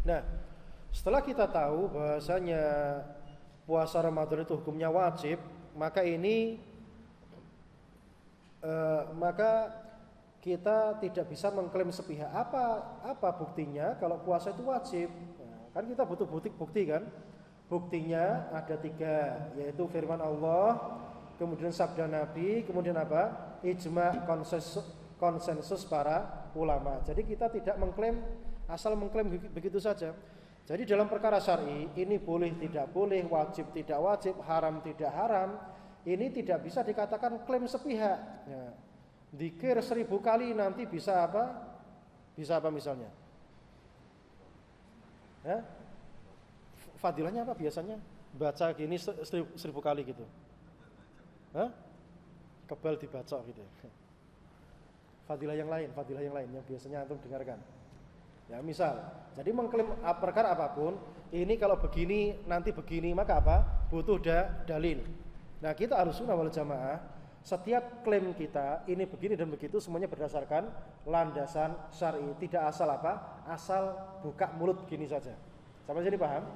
Nah, setelah kita tahu bahwasanya puasa Ramadan itu hukumnya wajib, maka kita tidak bisa mengklaim sepihak. Apa buktinya kalau puasa itu wajib? Nah, kan kita butuh bukti kan? Buktinya ada 3, yaitu firman Allah, kemudian sabda Nabi, kemudian apa? Ijma, konsensus para ulama. Jadi kita tidak asal mengklaim begitu saja. Jadi dalam perkara syar'i ini boleh tidak boleh, wajib tidak wajib, haram tidak haram, ini tidak bisa dikatakan klaim sepihak. Ya. Dzikir 1000 kali nanti bisa apa? Bisa apa misalnya? Ya? Fadilahnya apa biasanya? Baca gini 1000 kali gitu. Hah? Kebal dibaca gitu. Fadilah yang lain yang biasanya antum dengarkan. Ya misal, jadi mengklaim perkara apapun, ini kalau begini nanti begini, maka apa? Butuh dalil. Nah, kita Ahlussunnah wal Jamaah, setiap klaim kita ini begini dan begitu semuanya berdasarkan landasan syar'i, tidak asal apa? Asal buka mulut gini saja. Sampai sini paham?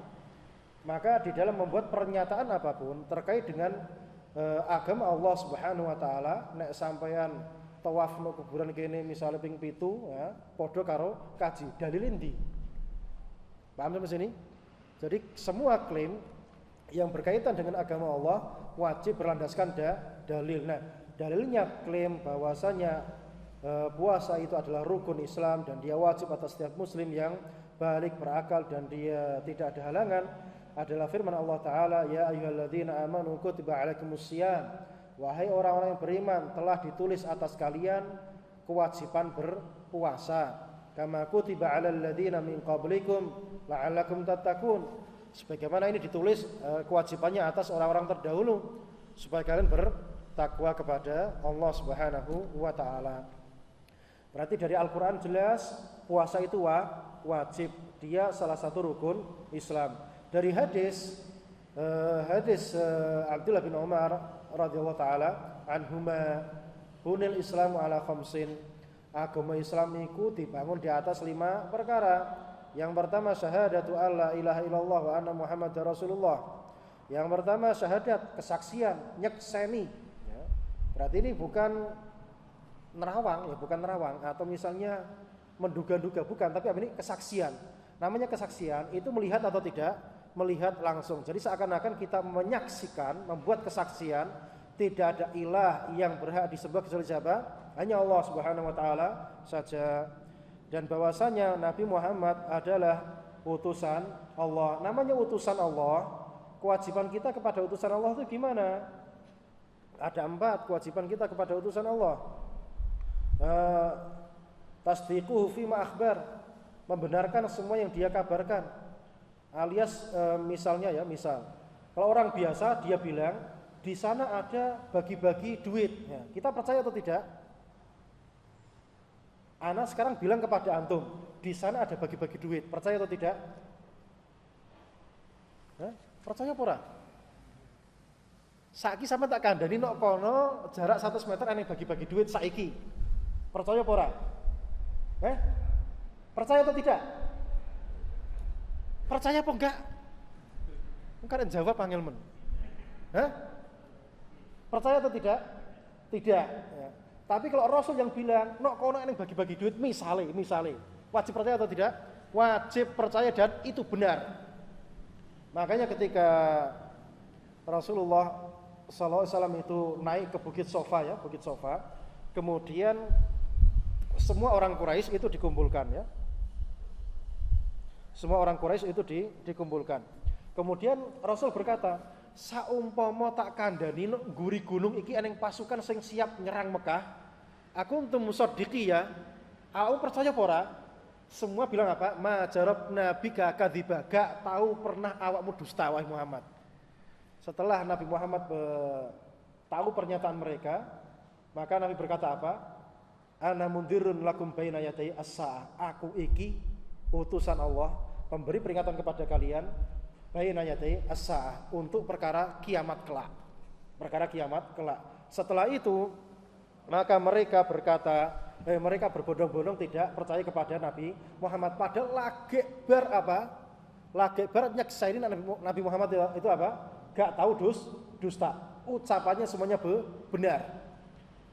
Maka di dalam membuat pernyataan apapun terkait dengan agama Allah Subhanahu wa taala, nek sampeyan tawaf no kuburan kene misalnya ping 7 ya, padha karo kaji dalil endi. Paham sampai sini? Jadi semua klaim yang berkaitan dengan agama Allah wajib berlandaskan dalil. Nah, dalilnya klaim bahwasanya puasa itu adalah rukun Islam dan dia wajib atas setiap muslim yang balik berakal dan dia tidak ada halangan adalah firman Allah Ta'ala, ya ayyuhalladzina amanu kutiba alaikumusiyam. Wahai orang-orang yang beriman, telah ditulis atas kalian kewajiban berpuasa. Kama kutiba 'alal ladzina min qablikum la'allakum tattaqun. Sebagaimana ini ditulis kewajibannya atas orang-orang terdahulu supaya kalian bertakwa kepada Allah Subhanahu wa taala. Berarti dari Al-Qur'an jelas puasa itu wajib. Dia salah satu rukun Islam. Dari hadis Abdullah bin Umar radhiyallahu taala anhuma, bunil Islamu ala khamsin. Agama Islam itu dibangun di atas 5 perkara. Yang pertama syahadatu alla ilaha illallah wa anna muhammadar rasulullah. Yang pertama syahadat, kesaksian, nyekseni ya. Berarti ini bukan nerawang atau misalnya menduga-duga, bukan, tapi ini kesaksian. Namanya kesaksian itu melihat atau tidak? Melihat langsung. Jadi seakan-akan kita menyaksikan, membuat kesaksian tidak ada ilah yang berhak disembah kecuali siapa? Hanya Allah Subhanahu wa taala saja. Dan bahwasanya Nabi Muhammad adalah utusan Allah. Namanya utusan Allah, kewajiban kita kepada utusan Allah itu gimana? Ada 4 kewajiban kita kepada utusan Allah. Tasdiquhu fima akhbar, membenarkan semua yang dia kabarkan. Alias misalnya ya, kalau orang biasa dia bilang di sana ada bagi-bagi duit ya, kita percaya atau tidak? Ana sekarang bilang kepada antum di sana ada bagi-bagi duit, percaya atau tidak? Percaya apa ora? Saiki sampe tak kandhani nok kono jarak 100 meter ane bagi-bagi duit saiki, percaya apa ora? Percaya atau tidak? Percaya apa enggak? Engkau jawab panggil men. Percaya atau tidak? Tidak. Ya. Tapi kalau Rasul yang bilang, nok kono yang bagi-bagi duit, misalnya, wajib percaya atau tidak? Wajib percaya dan itu benar. Makanya ketika Rasulullah SAW itu naik ke Bukit Sofa ya, Bukit Sofa, kemudian semua orang Quraisy itu dikumpulkan ya. Semua orang Quraisy itu dikumpulkan. Kemudian Rasul berkata, saumpama tak kandhani nek ngguri gunung iki eneng pasukan sing siap nyerang Mekah, aku untuk musaddiqi ya. Aku percaya apa ora? Semua bilang apa? Majarab nabi kadzdzaba, gak tahu pernah awakmu dusta wahai Muhammad. Setelah Nabi Muhammad tahu pernyataan mereka, maka Nabi berkata apa? Ana mundirun lakum baina yaday as-saah. Aku iki utusan Allah, pemberi peringatan kepada kalian baina yaday as-saah, untuk perkara kiamat kelak. perkara kiamat kelak. Setelah itu maka mereka berkata, mereka berbondong-bondong tidak percaya kepada Nabi Muhammad. Padahal lagi ber nyeksaini Nabi Muhammad itu apa? Gak tahu dusta. Ucapannya semuanya benar.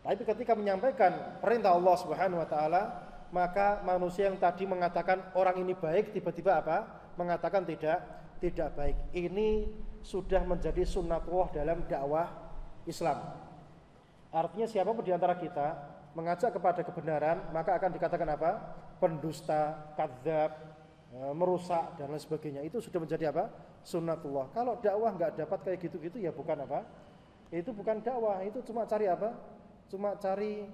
Tapi ketika menyampaikan perintah Allah Subhanahu wa taala, maka manusia yang tadi mengatakan orang ini baik tiba-tiba apa? Mengatakan tidak baik. Ini sudah menjadi sunnatullah dalam dakwah Islam. Artinya siapapun di antara kita mengajak kepada kebenaran, maka akan dikatakan apa? Pendusta, kadzab, merusak dan lain sebagainya. Itu sudah menjadi apa? Sunnatullah. Kalau dakwah enggak dapat kayak gitu-gitu ya bukan apa? Itu bukan dakwah, itu cuma cari apa? Cuma cari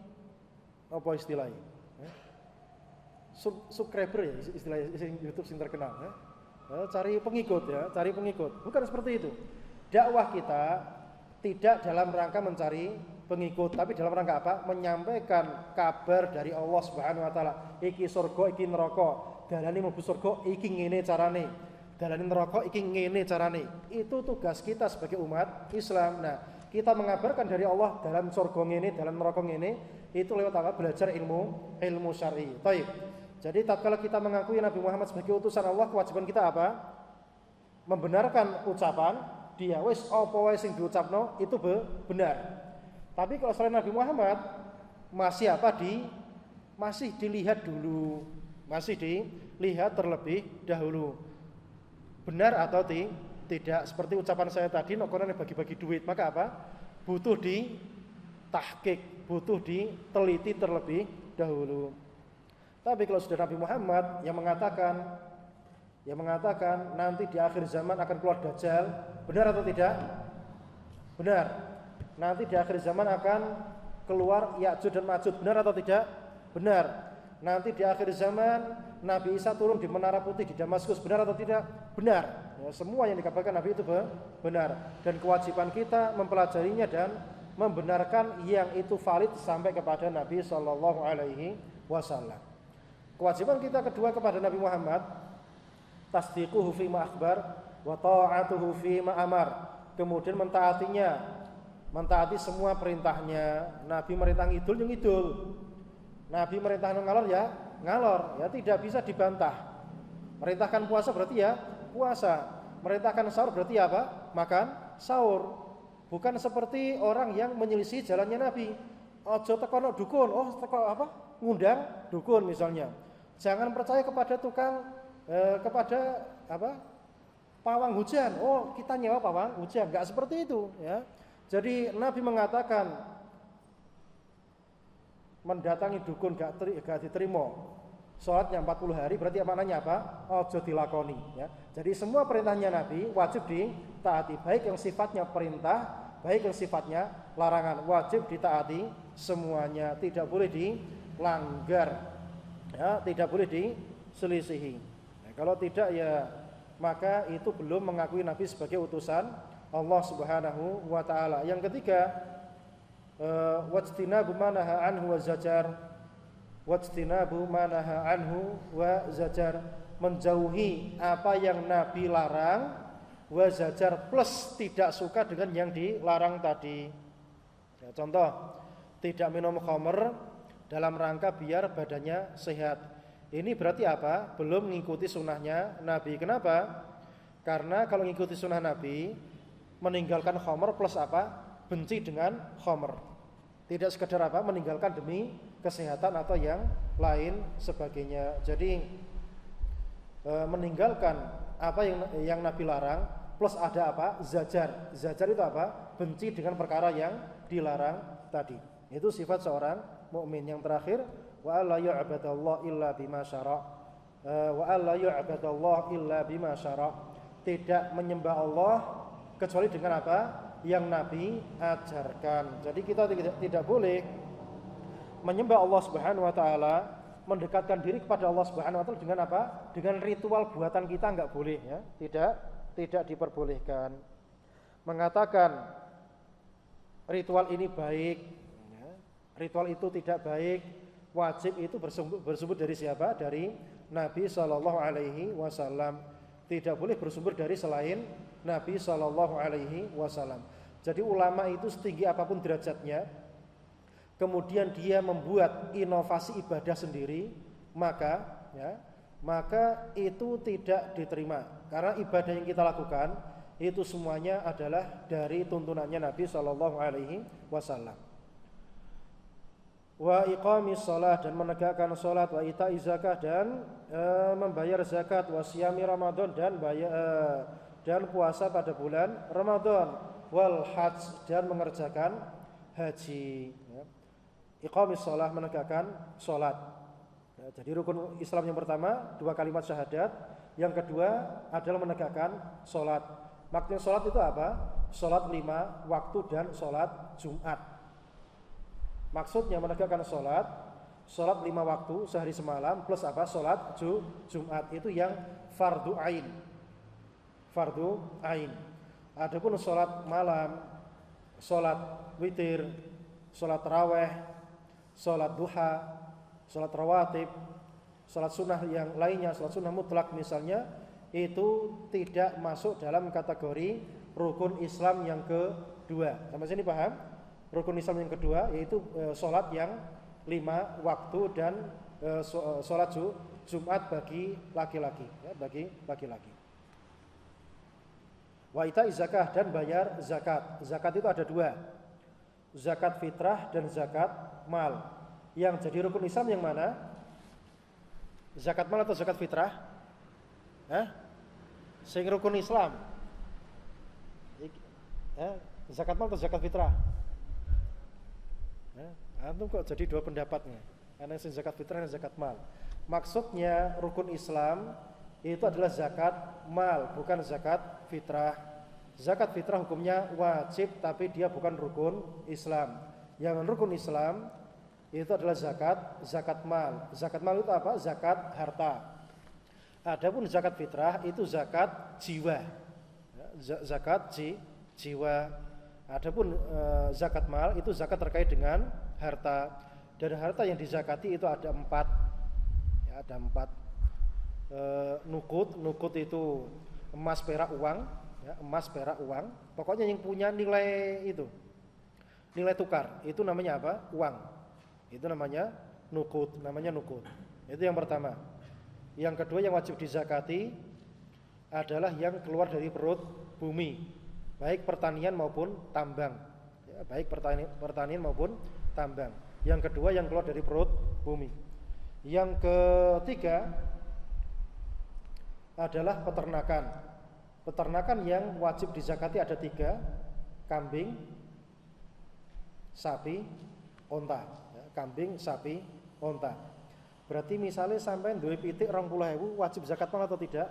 apa istilahnya? Subscriber ya istilah YouTube yang terkenal ya. Cari pengikut ya, cari pengikut. Bukan seperti itu. Dakwah kita tidak dalam rangka mencari pengikut, tapi dalam rangka apa? Menyampaikan kabar dari Allah Subhanahu wa taala. Iki surga, iki neraka. Dalane mlebu surga iki ngene carane. Dalane neraka iki ngene carane. Itu tugas kita sebagai umat Islam. Nah, kita mengabarkan dari Allah dalam surga ngene, dalam neraka ngene, itu lewat apa? Belajar ilmu syar'i. Baik. Jadi tatkala kita mengakui Nabi Muhammad sebagai utusan Allah, kewajiban kita apa? Membenarkan ucapan dia. Wis apa wae sing diucapno itu benar. Tapi kalau selain Nabi Muhammad masih masih dilihat dulu, masih dilihat terlebih dahulu. Benar atau tidak, seperti ucapan saya tadi, nokonan bagi-bagi duit, maka apa? Butuh ditahqiq, butuh diteliti terlebih dahulu. Tapi kalau sudah Nabi Muhammad yang mengatakan nanti di akhir zaman akan keluar Dajjal, benar atau tidak? Benar. Nanti di akhir zaman akan keluar Ya'juj dan Ma'juj, benar atau tidak? Benar. Nanti di akhir zaman Nabi Isa turun di Menara Putih di Damaskus, benar atau tidak? Benar. Ya, semua yang dikabarkan Nabi itu benar. Dan kewajiban kita mempelajarinya dan membenarkan yang itu valid sampai kepada Nabi Sallallahu Alaihi Wasallam. Kewajiban kita kedua kepada Nabi Muhammad, tasdiquhu fima akhbar wa ta'atuhu fima amar. Kemudian mentaati semua perintahnya. Nabi merintah ngidul ya ngidul. Nabi merintah ngalor ya ngalor, ya tidak bisa dibantah. Merintahkan puasa berarti ya puasa. Merintahkan sahur berarti apa? Makan sahur. Bukan seperti orang yang menyelisih jalannya Nabi. Ojo tekono dukun, teko apa? Ngundang dukun misalnya. Jangan percaya kepada kepada apa? Pawang hujan. Oh, kita nyewa pawang hujan. Enggak seperti itu, ya. Jadi Nabi mengatakan mendatangi dukun gak diterima sholatnya 40 hari, berarti maknanya apa? Ojo dilakoni, ya. Jadi semua perintahnya Nabi wajib ditaati, baik yang sifatnya perintah, baik yang sifatnya larangan, wajib ditaati semuanya, tidak boleh dilanggar, ya, tidak boleh diselisihi. Nah, kalau tidak ya maka itu belum mengakui Nabi sebagai utusan Allah Subhanahu wa taala. Yang ketiga, wajtinabu manaha anhu wa zajar. Wajtinabu manaha anhu wa zajar, menjauhi apa yang Nabi larang, wa zajar plus tidak suka dengan yang dilarang tadi. Ya, contoh, tidak minum khamr dalam rangka biar badannya sehat. Ini berarti apa? Belum mengikuti sunnahnya Nabi. Kenapa? Karena kalau mengikuti sunnah Nabi, meninggalkan khamr plus apa? Benci dengan khamr. Tidak sekedar apa? Meninggalkan demi kesehatan atau yang lain sebagainya. Jadi meninggalkan apa yang Nabi larang plus ada apa? Zajar. Zajar itu apa? Benci dengan perkara yang dilarang tadi. Itu sifat seorang mukmin. Yang terakhir, wa alla yu'badallahu illa bima syara'. Wa alla yu'badallahu illa bima syara'. Tidak menyembah Allah kecuali dengan apa? Yang Nabi ajarkan. Jadi kita tidak boleh menyembah Allah Subhanahu wa taala, mendekatkan diri kepada Allah Subhanahu wa taala dengan apa? Dengan ritual buatan kita, enggak boleh, ya. Tidak diperbolehkan. Mengatakan ritual ini baik, ya. Ritual itu tidak baik, wajib itu bersumber dari siapa? Dari Nabi sallallahu alaihi wasallam. Tidak boleh bersumber dari selain Nabi sallallahu alaihi wasallam. Jadi ulama itu setinggi apapun derajatnya, kemudian dia membuat inovasi ibadah sendiri, maka itu tidak diterima. Karena ibadah yang kita lakukan itu semuanya adalah dari tuntunannya Nabi Shallallahu Alaihi Wasallam. Wa iqamis shalah, dan menegakkan salat, wa ita'iz zakah, dan membayar zakat, wa siyami Ramadan, dan puasa pada bulan Ramadan, wal hajj, dan mengerjakan haji. Iqamis shalah, menegakkan salat. Jadi rukun Islam yang pertama 2 kalimat syahadat, yang kedua adalah menegakkan salat. Maksudnya salat itu apa? Salat 5 waktu dan salat Jumat. Maksudnya menegakkan salat 5 waktu sehari semalam plus apa? Salat Jumat, itu yang fardu ain. Fardu ain. Adapun salat malam, salat witir, salat tarawih, salat duha, salat rawatib, salat sunnah yang lainnya, salat sunnah mutlak misalnya, itu tidak masuk dalam kategori rukun Islam yang kedua. Sampai sini paham? Rukun Islam yang kedua yaitu salat yang 5 waktu dan salat Jumat bagi laki-laki, bagi laki-laki. Wa ita'iz zakah, dan bayar zakat. Zakat itu ada 2. Zakat fitrah dan zakat mal. Yang jadi rukun Islam yang mana? Zakat mal atau zakat fitrah? Sing rukun Islam. Zakat mal atau zakat fitrah? Antum kok jadi 2 pendapatnya? Karena sing zakat fitrah dan zakat mal. Maksudnya rukun Islam itu adalah zakat mal, bukan zakat fitrah. Zakat fitrah hukumnya wajib, tapi dia bukan rukun Islam. Yang rukun Islam itu adalah zakat mal. Zakat mal itu apa? Zakat harta. Adapun zakat fitrah itu zakat jiwa. Zakat jiwa. Adapun zakat mal itu zakat terkait dengan harta. Dan harta yang dizakati itu ada 4. Ya, ada 4. Nukut itu emas, perak, uang. Ya, emas, perak, uang. Pokoknya yang punya nilai itu, nilai tukar, itu namanya apa? Uang. Itu namanya nukut. Itu yang pertama. Yang kedua yang wajib dizakati adalah yang keluar dari perut bumi, baik pertanian maupun tambang. Ya, baik pertanian maupun tambang. Yang kedua yang keluar dari perut bumi. Yang ketiga adalah peternakan. Peternakan yang wajib dizakati ada 3: kambing, sapi, onta. Ya, kambing, sapi, onta. Berarti misalnya sampai duwe pitik 20.000 wajib zakat mal atau tidak?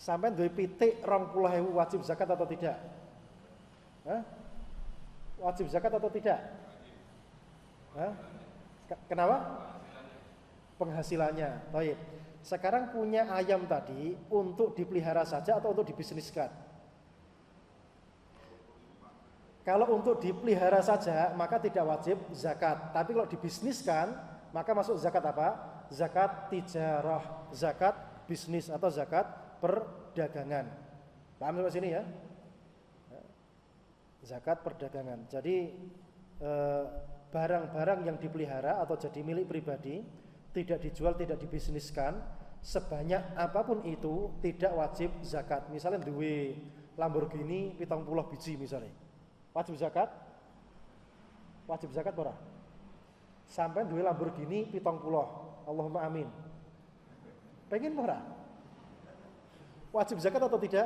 Sampai duwe pitik 20.000 wajib zakat atau tidak? Wajib zakat atau tidak? Kenapa? Penghasilannya. Baik. Sekarang punya ayam tadi untuk dipelihara saja atau untuk dibisniskan? Kalau untuk dipelihara saja maka tidak wajib zakat. Tapi kalau dibisniskan maka masuk zakat apa? Zakat tijarah, zakat bisnis atau zakat perdagangan. Paham sampai sini ya? Zakat perdagangan. Jadi barang-barang yang dipelihara atau jadi milik pribadi, tidak dijual, tidak dibisniskan, sebanyak apapun itu tidak wajib zakat. Misalnya duwe Lamborghini 70 biji misalnya, wajib zakat? Wajib zakat ora? Sampai duwe Lamborghini 70, Allahumma amin. Pengen ora? Wajib zakat atau tidak?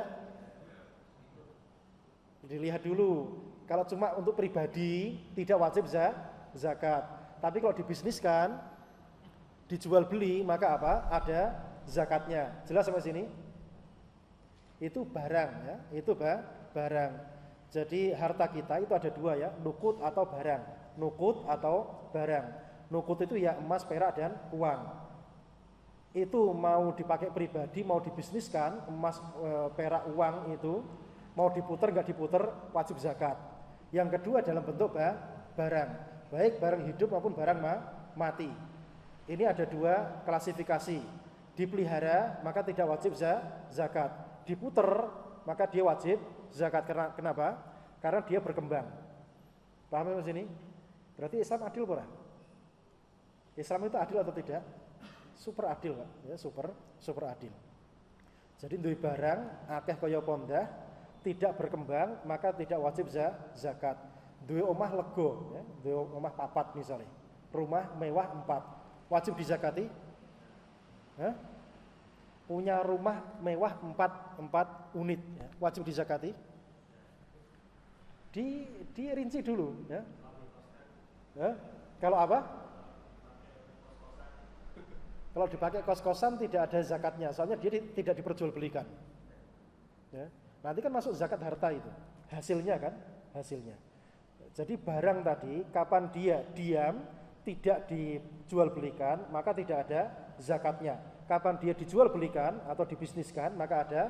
Dilihat dulu. Kalau cuma untuk pribadi tidak wajib zakat. Tapi kalau dibisniskan, dijual beli, maka apa? Ada zakatnya. Jelas sampai sini? Itu barang ya, itu barang. Jadi harta kita itu ada 2 ya, nukut atau barang. Nukut atau barang. Nukut itu ya emas, perak, dan uang. Itu mau dipakai pribadi, mau dibisniskan, emas, perak, uang itu mau diputer nggak diputer wajib zakat. Yang kedua dalam bentuk barang, baik barang hidup maupun barang mati. Ini ada 2 klasifikasi. Dipelihara maka tidak wajib zakat. diputer, maka dia wajib zakat. Kenapa? Karena dia berkembang. Paham ya sini? Berarti Islam adil pura? Islam itu adil atau tidak? Super adil, Pak. Ya, super adil. Jadi duwe barang akeh kaya pondah, tidak berkembang, maka tidak wajib zakat. Duwe omah lego, ya, duwe omah 4 misalnya. Rumah mewah 4, wajib dizakati? Hah? Punya rumah mewah 4 unit, ya, wajib dizakati? Dirinci dulu, ya. Kalau apa? Kalau dipakai kos-kosan tidak ada zakatnya, soalnya dia tidak diperjualbelikan. Ya. Nanti kan masuk zakat harta itu, hasilnya kan, hasilnya. Jadi barang tadi, kapan dia diam, tidak dijualbelikan, maka tidak ada zakatnya. Kapan dia dijualbelikan atau dibisniskan, maka ada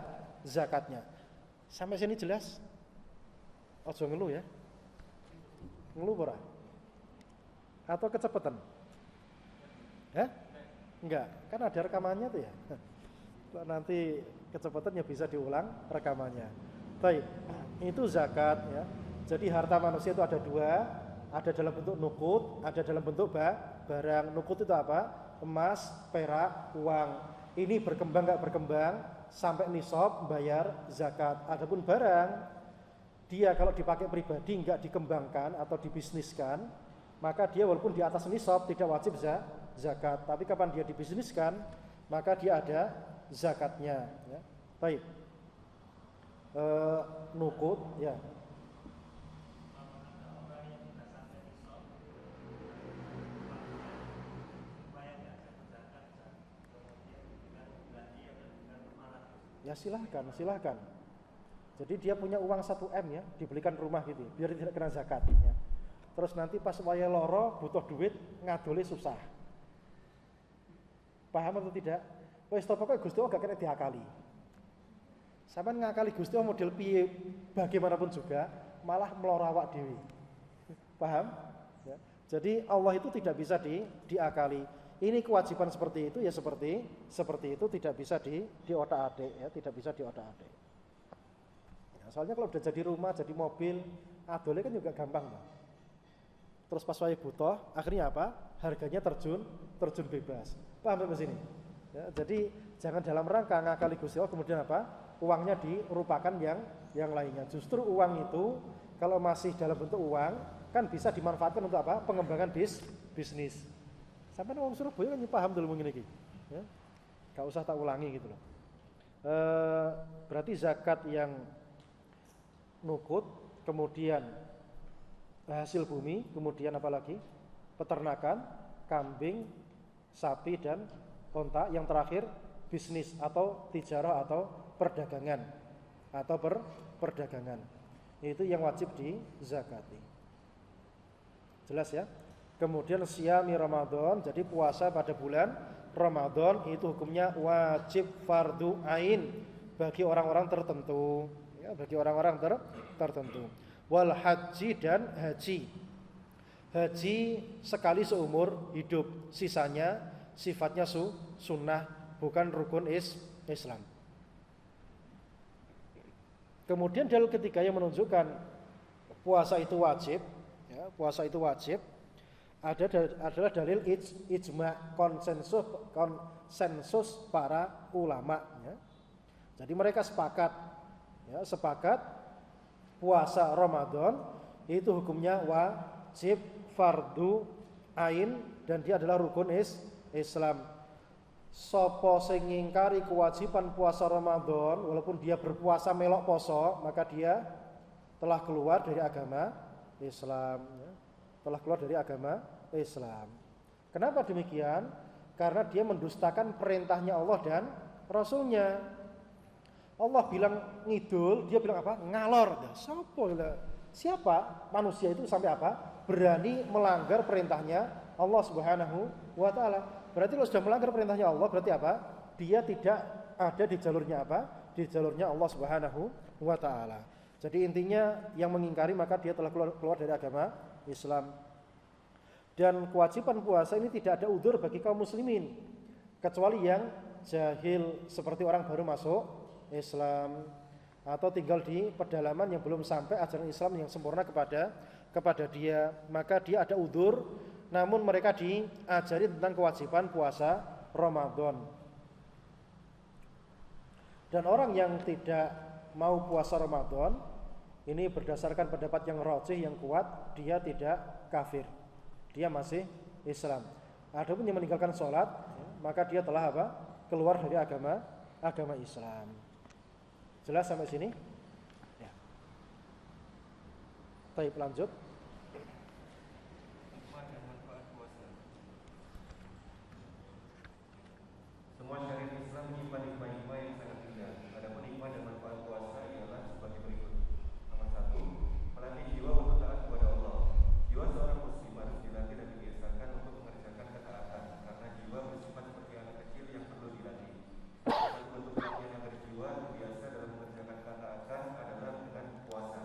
zakatnya. Sampai sini jelas? Ojo ngeluh ya. Ngeluh ora? Atau kecepatan? Hah? Enggak, kan ada rekamannya tuh ya. Nanti kecepatannya bisa diulang rekamannya. Baik, itu zakat ya. Jadi harta manusia itu ada 2, ada dalam bentuk nukut, ada dalam bentuk barang. Nukut itu apa? Emas, perak, uang. Ini berkembang enggak berkembang sampai nisab bayar zakat. Adapun barang, dia kalau dipakai pribadi enggak dikembangkan atau dibisniskan, maka dia walaupun di atas nisab tidak wajib zakat. Tapi kapan dia dibisniskan, maka dia ada zakatnya. Ya. Baik. Nukut, ya. Ya silahkan. Jadi dia punya uang 1 M ya, dibelikan rumah gitu, biar tidak kena zakat. Ya. Terus nanti pas waya loro butuh duit, ngadole susah. Paham atau tidak? Wis pokoknya Gusti Allah gak kena diakali. Sampeyan ngakali Gusti Allah model piye bagaimanapun juga malah meloro awak dhewe. Paham? Ya. Jadi Allah itu tidak bisa diakali. Ini kewajiban seperti itu ya seperti itu tidak bisa di otak-atik ya, tidak bisa di otak-atik. Ya, soalnya kalau udah jadi rumah, jadi mobil, adole kan juga gampang, Pak. Terus pas wae butuh, akhirnya apa? Harganya terjun bebas. Paham sampai sini? Ya, jadi jangan dalam rangka ngakali Gusti Allah kemudian apa? Uangnya dirupakan yang lainnya. Justru uang itu kalau masih dalam bentuk uang kan bisa dimanfaatkan untuk apa? Pengembangan bisnis. Sampai orang Surabaya kan paham dulu mungkin iki. Ya. Gak usah tak ulangi gitu loh. Berarti zakat yang nukut, kemudian hasil bumi, kemudian apa lagi? Peternakan, kambing, sapi dan onta. Yang terakhir bisnis atau tijarah atau perdagangan perdagangan. Itu yang wajib dizakati. Jelas ya? Kemudian siyami Ramadan, jadi puasa pada bulan Ramadan itu hukumnya wajib fardu ain bagi orang-orang tertentu, ya, bagi orang-orang tertentu. Wal haji dan haji. Haji sekali seumur hidup, sisanya sifatnya sunnah, bukan rukun Islam. Kemudian dalil ketiga yang menunjukkan puasa itu wajib, ya, puasa itu wajib adalah dalil ijma, konsensus para ulama. Ya. Jadi mereka sepakat puasa Ramadan itu hukumnya wajib fardu ain dan dia adalah rukun Islam. Sopo sing ngingkari kewajiban puasa Ramadan walaupun dia berpuasa melok poso, maka dia telah keluar dari agama Islam. Ya. Telah keluar dari agama Islam. Kenapa demikian? Karena dia mendustakan perintahnya Allah dan Rasulnya. Allah bilang ngidul, dia bilang apa? Ngalor. Siapa manusia itu sampai apa? Berani melanggar perintahnya Allah Subhanahu wa taala. Berarti kalau sudah melanggar perintahnya Allah, berarti apa? Dia tidak ada di jalurnya apa? Di jalurnya Allah Subhanahu wa taala. Jadi intinya yang mengingkari maka dia telah keluar dari agama Islam. Dan kewajiban puasa ini tidak ada udzur bagi kaum muslimin kecuali yang jahil seperti orang baru masuk Islam, atau tinggal di pedalaman yang belum sampai ajaran Islam yang sempurna kepada dia, maka dia ada udzur, namun mereka diajari tentang kewajiban puasa Ramadan. Dan orang yang tidak mau puasa Ramadan, ini berdasarkan pendapat yang rajih, yang kuat, dia tidak kafir, dia masih Islam. Adapun yang meninggalkan sholat, maka dia telah apa? Keluar dari agama Islam. Jelas sampai sini? Ya. Baik, lanjut. Hikmah dan manfaat puasa. Semua syariat Islam menyimpan hikmah-hikmah yang sangat indah. Adapun hikmah dan manfaat puasa ialah sebagai berikut. Nomor 1, melatih jiwa untuk taat kepada Allah. Jiwa seorang muslim harus dilatih dan dibiasakan untuk mengerjakan ketaatan, karena jiwa bersifat seperti anak kecil yang perlu dilatih. Satu bentuk latihan agar jiwa terbiasa dalam mengerjakan ketaatan adalah dengan puasa.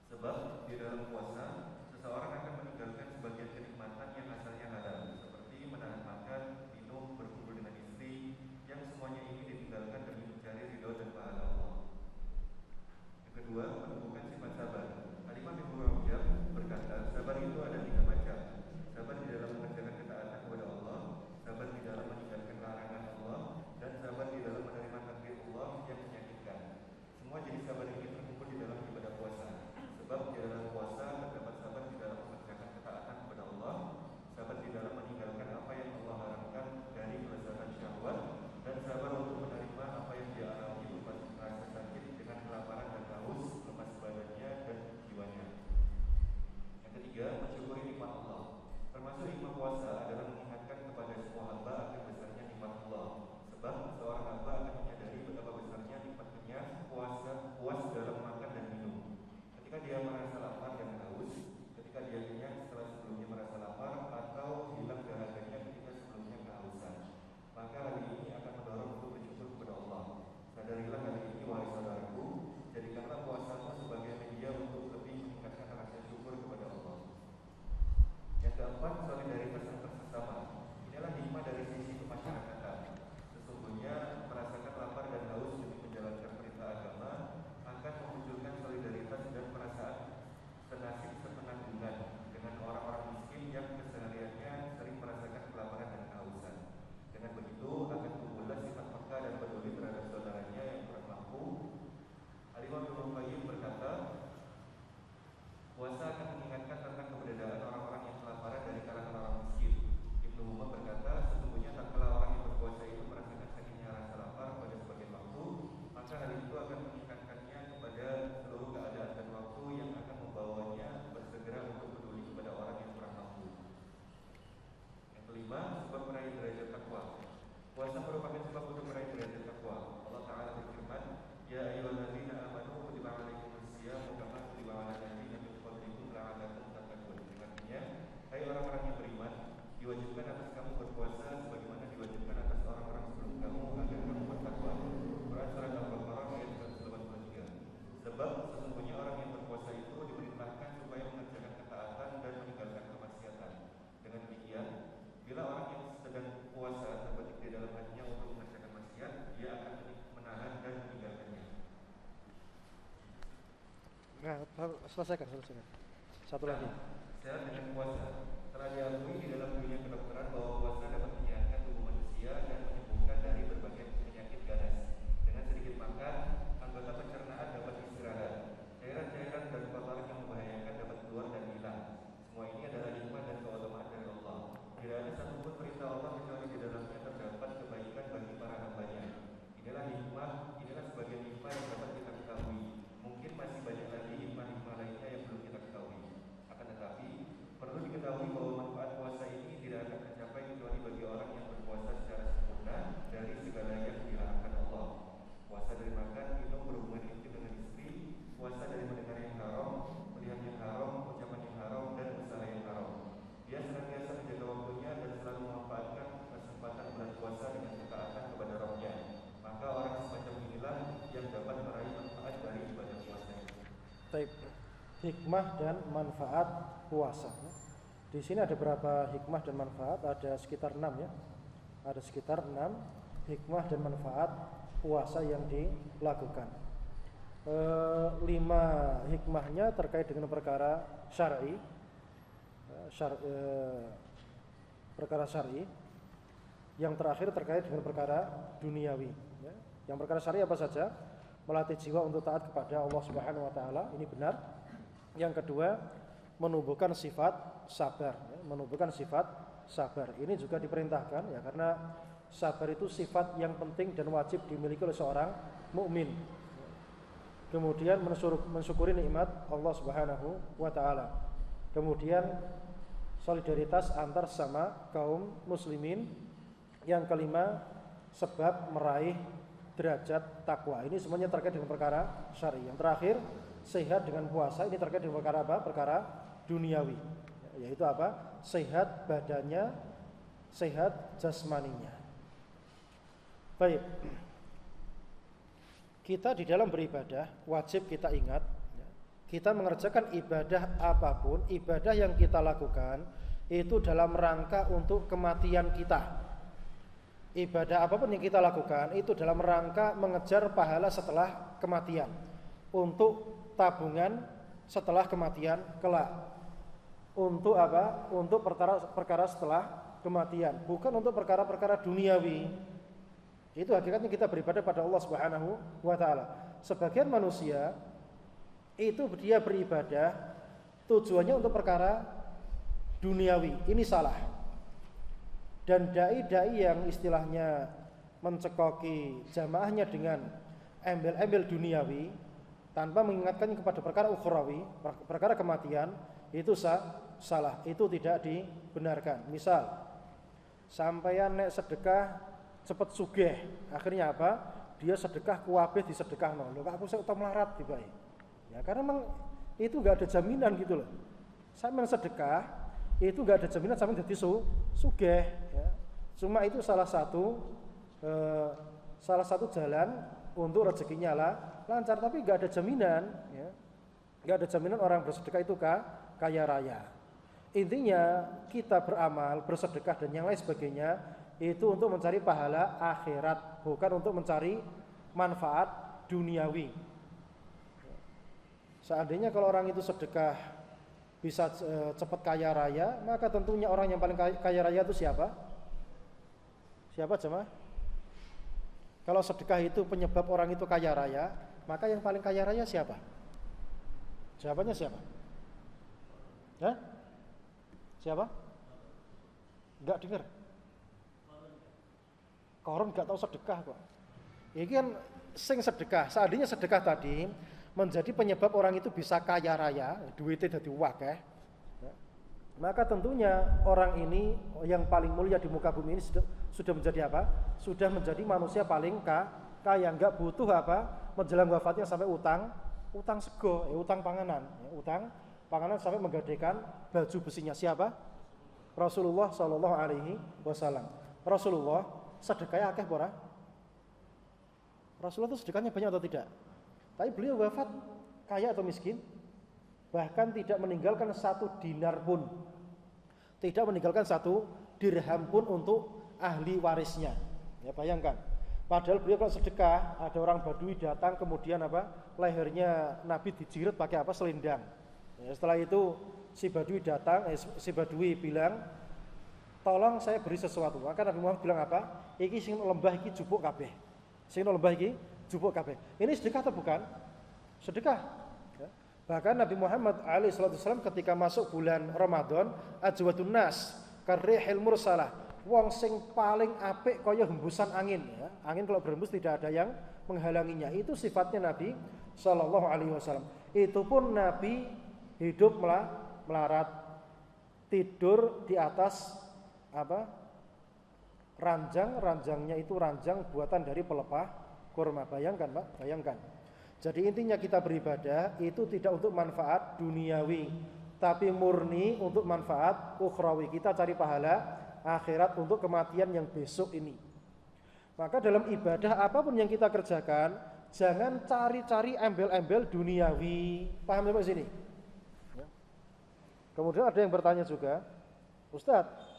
Sebab di dalam puasa, seseorang akan meninggalkan sebagian kenikmatan yang asalnya halal, seperti menahan makan, minum, berkumpul dengan istri, yang semuanya ini ditinggalkan demi mencari ridho dan pahala Allah. Yang kedua, menumbuhkan sifat sabar. Al-Imam Ibnu Rajab berkata, sabar itu ada 3 macam. Sabar di dalam mengerjakan ketaatan kepada Allah, sabar di dalam meninggalkan larangan Allah, dan sabar di dalam menerima takdir Allah yang menyakitkan. Semua jenis sabar ini terkumpul di dalam ibadah puasa. Sebab di dalam puasa terdapat sabar di dalam mengerjakan ketaatan kepada Allah, sabar di dalam meninggalkan apa yang Allah haramkan dari kelezatan syahwat, dan sabar untuk menerima apa yang dia alami berupa rasa sakit dengan kelaparan dan haus, lemas badannya dan jiwanya. Yang ketiga, mensyukuri nikmat Allah. Termasuk hikmah puasa adalah mengingatkan kepada semua hamba akan besarnya nikmat Allah. Sebab seorang hamba akan menyadari betapa besarnya nikmat kenyang, puas dalam makan dan minum. Ketika dia merasa lapar dan haus, ketika dia kenyang setelah sebelumnya merasa lapar, atau hilang dahaganya ketika sebelumnya kehausan, maka hal ini akan mendorong untuk bersyukur kepada Allah. Sadarilah hal ini, wahai saudaraku, jadikanlah puasamu sebagai media untuk lebih meningkatkan rasa syukur kepada Allah. Yang keempat, solidaritas antar sesama. Inilah hikmah dari sisi kemasyarakatan. Sesungguhnya merasakan lapar dan haus demi menjalankan perintah agama akan memunculkan solidaritas dan perasaan senasib sepenanggungan dengan orang-orang miskin yang kesehariannya sering merasakan kelaparan dan kehausan. Dengan begitu akan tumbuhlah sifat peka dan peduli terhadap saudaranya yang kurang mampu. Al-Imam Ibnu Qayyim berkata, puasa akan mengingatkan tentang keberadaan orang-orang yang kelaparan dari kalangan orang miskin. Ibnu Umar berkata, sesungguhnya tak kala orang yang berpuasa itu merasakan sakitnya rasa lapar pada sebagian waktu, maka hal itu akan meningkatkannya kepada seluruh keadaan dan waktu yang akan membawanya bersegera untuk peduli kepada orang yang kurang mampu. Yang kelima, sebab meraih derajat takwa. Puasa merupakan sebab untuk meraih derajat takwa. Allah Ta'ala berfirman, ya ayyuhalladzina amanu kutiba alaikumusyiyamu kama kutiba alal ladzina min qablikum la'allakum tattaqun. Artinya, hai orang-orang yang beriman, diwajibkan atas kamu berpuasa sebagaimana diwajibkan atas orang-orang sebelum kamu agar kamu bertakwa. Quran surat Al-Baqarah ayat 183. Sebab sesungguhnya orang yang berpuasa itu diperintahkan supaya mengerjakan ketaatan dan meninggalkan kemaksiatan. Dengan demikian, bila orang yang sedang puasa terbetik di dalam hatinya untuk mengerjakan maksiat, dia akan menahan dan meninggalkannya. Nah, selesaikan. Satu lagi. Sehat dengan puasa. Telah diakui di dalam dunia kedokteran bahwa puasa dapat menyehatkan tubuh manusia dan menyembuhkan dari berbagai penyakit ganas. Dengan sedikit makan, anggota pencernaan dapat istirahat. Cairan-cairan dan kotoran yang membahayakan dapat keluar dan hilang. Semua ini adalah hikmah dan keutamaan dari Allah. Tidak ada satupun perintah Allah kecuali di dalamnya terdapat kebaikan bagi para hambanya. Inilah hikmah, inilah sebagian hikmah yang dapat kita ketahui. Mungkin masih banyak lagi hikmah-hikmah lainnya yang belum kita ketahui. Akan tetapi, perlu diketahui bahwa manfaat puasa ini tidak akan tercapai kecuali bagi orang yang berpuasa secara sempurna dari segala yang dilarangkan Allah. Puasa dari makan, minum, berhubungan intim dengan istri, puasa dari mendengar yang haram, melihat yang haram, ucapan yang haram, dan usaha yang haram. Dia senantiasa menjaga waktunya dan selalu memanfaatkan kesempatan bulan puasa dengan ketaatan kepada Rabb-Nya. Maka orang semacam inilah yang dapat meraih manfaat dari ibadah puasa ini. Baik. Hikmah dan manfaat puasa. Di sini ada berapa hikmah dan manfaat? Ada sekitar 6 ya. Ada sekitar 6 hikmah dan manfaat puasa yang dilakukan. 5 hikmahnya terkait dengan perkara syar'i, perkara syar'i. Yang terakhir terkait dengan perkara duniawi. Yang perkara syar'i apa saja? Melatih jiwa untuk taat kepada Allah Subhanahu wa taala, ini benar. Yang kedua, menumbuhkan sifat sabar, menumbuhkan sifat sabar. Ini juga diperintahkan ya, karena sabar itu sifat yang penting dan wajib dimiliki oleh seorang mukmin. Kemudian mensyukuri nikmat Allah Subhanahu wa taala. Kemudian solidaritas antar sama kaum muslimin. Yang kelima, sebab meraih derajat takwa. Ini semuanya terkait dengan perkara syar'i. Yang terakhir, sehat dengan puasa. Ini terkait dengan perkara apa? Perkara duniawi. Yaitu apa? Sehat badannya, sehat jasmaninya. Baik. Kita di dalam beribadah wajib kita ingat, kita mengerjakan ibadah apapun, ibadah yang kita lakukan itu dalam rangka untuk kematian kita. Ibadah apapun yang kita lakukan itu dalam rangka mengejar pahala setelah kematian, untuk tabungan setelah kematian kelak. Untuk apa? Untuk perkara setelah kematian, bukan untuk perkara-perkara duniawi. Itu hakikatnya kita beribadah pada Allah Subhanahu wa taala. Sebagian manusia itu dia beribadah tujuannya untuk perkara duniawi. Ini salah. Dan dai-dai yang istilahnya mencekoki jamaahnya dengan embel-embel duniawi tanpa mengingatkan kepada perkara ukhrawi, perkara kematian, itu salah. Itu tidak dibenarkan. Misal, sampeyan nek sedekah cepet sugih, akhirnya apa? Dia sedekah kuwabeh disedekahno. Lho kok aku sik utang melarat tiba. Ya karena memang itu enggak ada jaminan gitu loh. Sampeyan sedekah itu enggak ada jaminan sampeyan dadi sugih ya. Cuma itu salah satu jalan untuk rezekinya lancar, tapi enggak ada jaminan ya. Enggak ada jaminan orang bersedekah itu kaya raya. Intinya kita beramal, bersedekah dan yang lain sebagainya itu untuk mencari pahala akhirat, bukan untuk mencari manfaat duniawi. Seandainya kalau orang itu sedekah bisa cepat kaya raya, maka tentunya orang yang paling kaya raya itu siapa? Siapa jemaah? Kalau sedekah itu penyebab orang itu kaya raya, maka yang paling kaya raya siapa? Jawabannya siapa? Ya? Siapa? Enggak dengar. Koron enggak tahu sedekah kok. Ini kan sing sedekah. Seandainya sedekah tadi menjadi penyebab orang itu bisa kaya raya, duitnya jadi wakeh, ya, maka tentunya orang ini yang paling mulia di muka bumi ini sudah menjadi apa? Sudah menjadi manusia paling kaya, enggak butuh apa? Menjelang wafatnya sampai utang sego, utang panganan, ya, utang panganan sampai menggadaikan baju besinya siapa? Rasulullah Shallallahu Alaihi Wasallam. Rasulullah sedekahnya akeh ora? Rasulullah itu sedekahnya banyak atau tidak? Tapi beliau wafat kaya atau miskin? Bahkan tidak meninggalkan 1 dinar pun, tidak meninggalkan 1 dirham pun untuk ahli warisnya. Ya bayangkan. Padahal beliau kalau sedekah, ada orang Badui datang kemudian apa? Lehernya Nabi dijirit pakai apa? Selendang. Ya, setelah itu si Badui datang, si Badui bilang, tolong saya beri sesuatu. Maka Nabi Muhammad bilang apa? Iki sing lembah iki jupuk kabeh. Sing lembah iki jupuk kabeh. Ini sedekah atau bukan? Sedekah. Ya. Bahkan Nabi Muhammad alaihissalam ketika masuk bulan Ramadan, ajwadun nas karrihil mursalah. Wong sing paling apik kaya hembusan angin. Ya. Angin kalau berhembus tidak ada yang menghalanginya. Itu sifatnya Nabi Shallallahu Alaihi Wasallam. Itu pun Nabi hidup melarat, tidur di atas apa? Ranjangnya itu ranjang buatan dari pelepah kurma. Bayangkan Pak, bayangkan. Jadi intinya kita beribadah itu tidak untuk manfaat duniawi, tapi murni untuk manfaat ukhrawi. Kita cari pahala akhirat untuk kematian yang besok ini. Maka dalam ibadah apapun yang kita kerjakan, jangan cari-cari embel-embel duniawi. Paham sampai sini? Ya. Kemudian ada yang bertanya juga, Ustadz,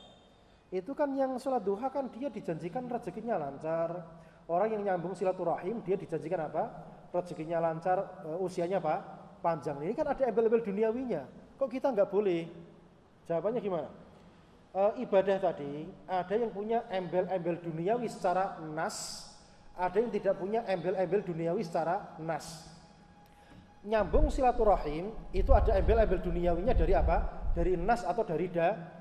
itu kan yang sholat duha kan dia dijanjikan rezekinya lancar, Orang yang nyambung silaturahim, dia dijanjikan apa? Rezekinya lancar, usianya apa? Panjang. Ini kan ada embel-embel duniawinya. Kok kita nggak boleh? Jawabannya gimana? Ibadah tadi, ada yang punya embel-embel duniawi secara nas, ada yang tidak punya embel-embel duniawi secara nas. Nyambung silaturahim itu ada embel-embel duniawinya dari apa? Dari nas atau dari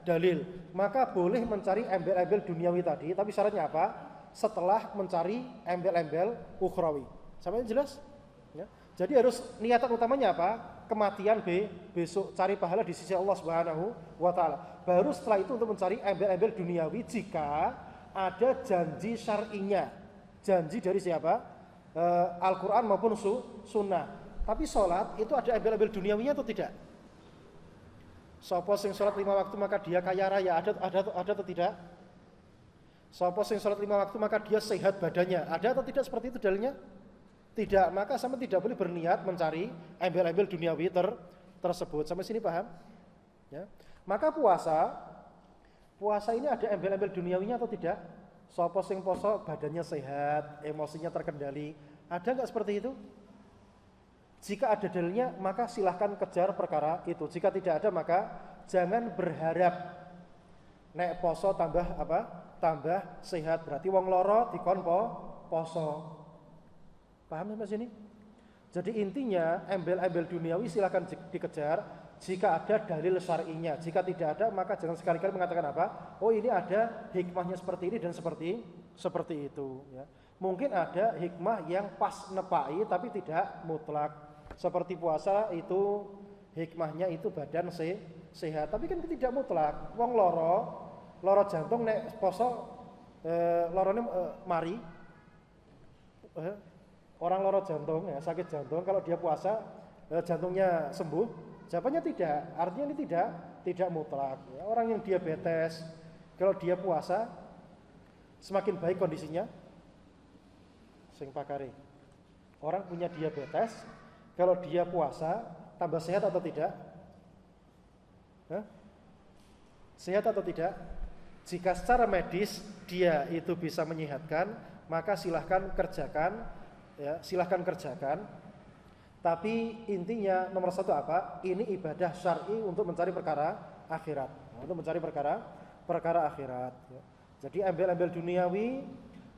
dalil. Maka boleh mencari embel-embel duniawi tadi, tapi syaratnya apa? Setelah mencari embel-embel ukhrawi. Sampai jelas? Ya. Jadi harus niatan utamanya apa? Kematian besok, cari pahala di sisi Allah Subhanahu wa taala. Baru setelah itu untuk mencari embel-embel duniawi jika ada janji syar'inya. Janji dari siapa? Al-Qur'an maupun sunnah. Tapi sholat itu ada embel-embel duniawinya atau tidak? Sapa sing sholat 5 waktu maka dia kaya raya, ada atau tidak? Sapa sing sholat 5 waktu maka dia sehat badannya, ada atau tidak seperti itu dalilnya? Tidak, maka sama tidak boleh berniat mencari embel-embel duniawi tersebut. Sampai sini paham? Ya. Maka puasa ini ada embel-embel duniawinya atau tidak? Sapa sing poso badannya sehat, emosinya terkendali, ada nggak seperti itu? Jika ada dalilnya maka silahkan kejar perkara itu. Jika tidak ada maka jangan berharap nek poso tambah apa? Tambah sehat. Berarti wong loro dikon poso. Paham sampai sini? Jadi intinya embel-embel duniawi silahkan dikejar jika ada dalil syar'inya. Jika tidak ada maka jangan sekali-kali mengatakan apa? Oh ini ada hikmahnya seperti ini dan seperti itu. Ya. Mungkin ada hikmah yang pas nepai tapi tidak mutlak. Seperti puasa itu hikmahnya itu badan sehat, tapi kan tidak mutlak. Wong loro jantung nek poso lorone mari. Orang loro jantung ya, sakit jantung kalau dia puasa jantungnya sembuh. Jawabannya tidak. Artinya ini tidak mutlak. Ya. Orang yang diabetes kalau dia puasa semakin baik kondisinya. Sing pakare. Orang punya diabetes kalau dia puasa tambah sehat atau tidak? Sehat atau tidak? Jika secara medis dia itu bisa menyehatkan, maka silahkan kerjakan, ya, silahkan kerjakan. Tapi intinya nomor satu apa? Ini ibadah syar'i untuk mencari perkara akhirat. Untuk mencari perkara akhirat. Ya. Jadi embel-embel duniawi,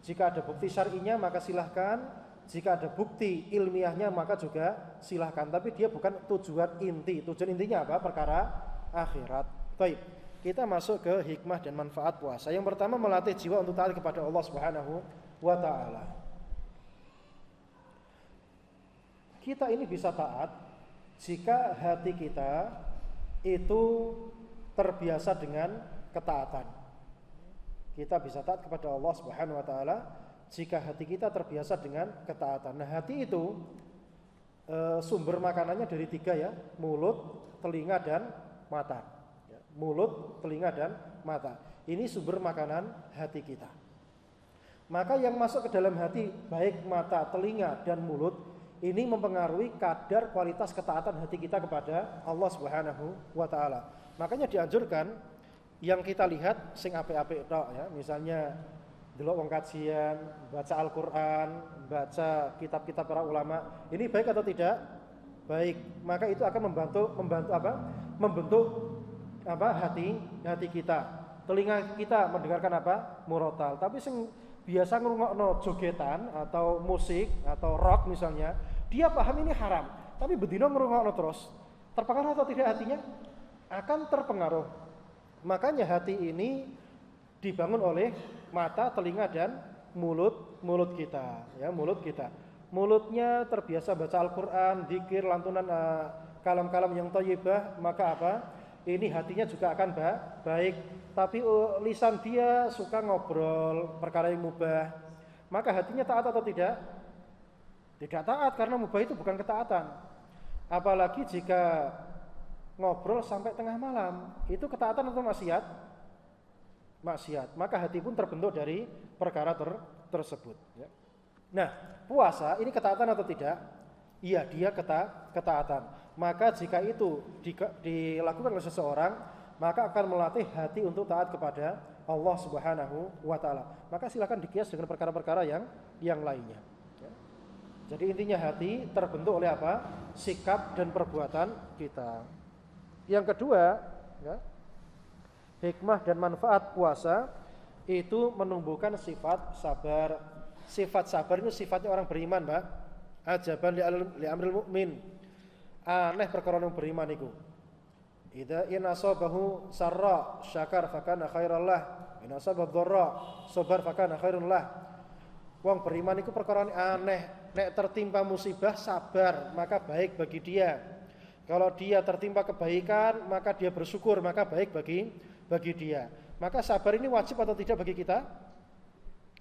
jika ada bukti syar'inya maka silahkan. Jika ada bukti ilmiahnya maka juga silahkan. Tapi dia bukan tujuan inti. Tujuan intinya apa? Perkara akhirat. Baik, kita masuk ke hikmah dan manfaat puasa. Yang pertama melatih jiwa untuk taat kepada Allah Subhanahu wa taala. Kita ini bisa taat jika hati kita itu terbiasa dengan ketaatan. Kita bisa taat kepada Allah Subhanahu wa taala jika hati kita terbiasa dengan ketaatan. Nah, hati itu sumber makanannya dari 3 ya, mulut, telinga dan mata. Ya, mulut, telinga dan mata. Ini sumber makanan hati kita. Maka yang masuk ke dalam hati baik mata, telinga dan mulut ini mempengaruhi kadar kualitas ketaatan hati kita kepada Allah Subhanahu wa taala. Makanya dianjurkan yang kita lihat sing apik-apik tok ya, misalnya delok wong kajian, baca Al-Qur'an, baca kitab-kitab para ulama, ini baik atau tidak? Baik. Maka itu akan membantu apa? Membentuk apa? Hati kita. Telinga kita mendengarkan apa? Murotal. Tapi sing biasa ngrungokno jogetan atau musik atau rock misalnya, dia paham ini haram, tapi bedino ngrungokno terus. Terpengaruh atau tidak hatinya? Akan terpengaruh. Makanya hati ini dibangun oleh mata, telinga dan mulut kita, ya, mulut kita. Mulutnya terbiasa baca Al-Qur'an, zikir, lantunan kalam-kalam yang thayyibah, maka apa? Ini hatinya juga akan baik. Tapi lisan dia suka ngobrol perkara yang mubah, maka hatinya taat atau tidak? Tidak taat, karena mubah itu bukan ketaatan. Apalagi jika ngobrol sampai tengah malam, itu ketaatan atau maksiat? Maksiat. Maka hati pun terbentuk dari perkara tersebut. Ya. Nah, puasa ini ketaatan atau tidak? Iya, dia ketaatan. Maka jika itu dilakukan oleh seseorang, maka akan melatih hati untuk taat kepada Allah Subhanahu wa taala. Maka silakan dikias dengan perkara-perkara yang lainnya. Ya. Jadi intinya hati terbentuk oleh apa? Sikap dan perbuatan kita. Yang kedua, ya, hikmah dan manfaat puasa itu menumbuhkan sifat sabar. Sifat sabar itu sifatnya orang beriman, Mbak. Ajaban li amril mukmin. Aneh perkara orang beriman itu. Idza in asabahu sarra syakar fakana khairal lah, in asabahu dharra sabar fakana khairul lah. Wong beriman itu perkara aneh. Nek tertimpa musibah sabar, maka baik bagi dia. Kalau dia tertimpa kebaikan, maka dia bersyukur, maka baik bagi dia. Maka sabar ini wajib atau tidak bagi kita?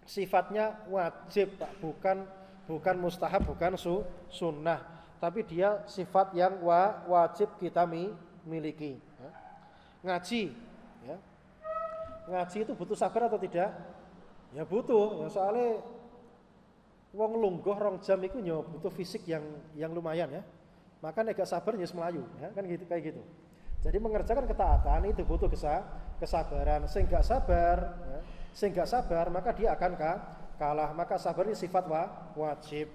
Sifatnya wajib, Pak. Bukan mustahab, bukan sunnah. Tapi dia sifat yang wajib kita miliki. Ya. Ngaji, ya. Ngaji itu butuh sabar atau tidak? Ya butuh. Ya, soalnya wong lungguh 2 jam itu nyo butuh fisik yang lumayan ya. Maka nek gak sabar nyes melayu, ya kan gitu kayak gitu. Jadi mengerjakan ketaatan itu butuh kesabaran. Sing gak sabar, maka dia akan kalah. Maka sabar ini sifat wajib.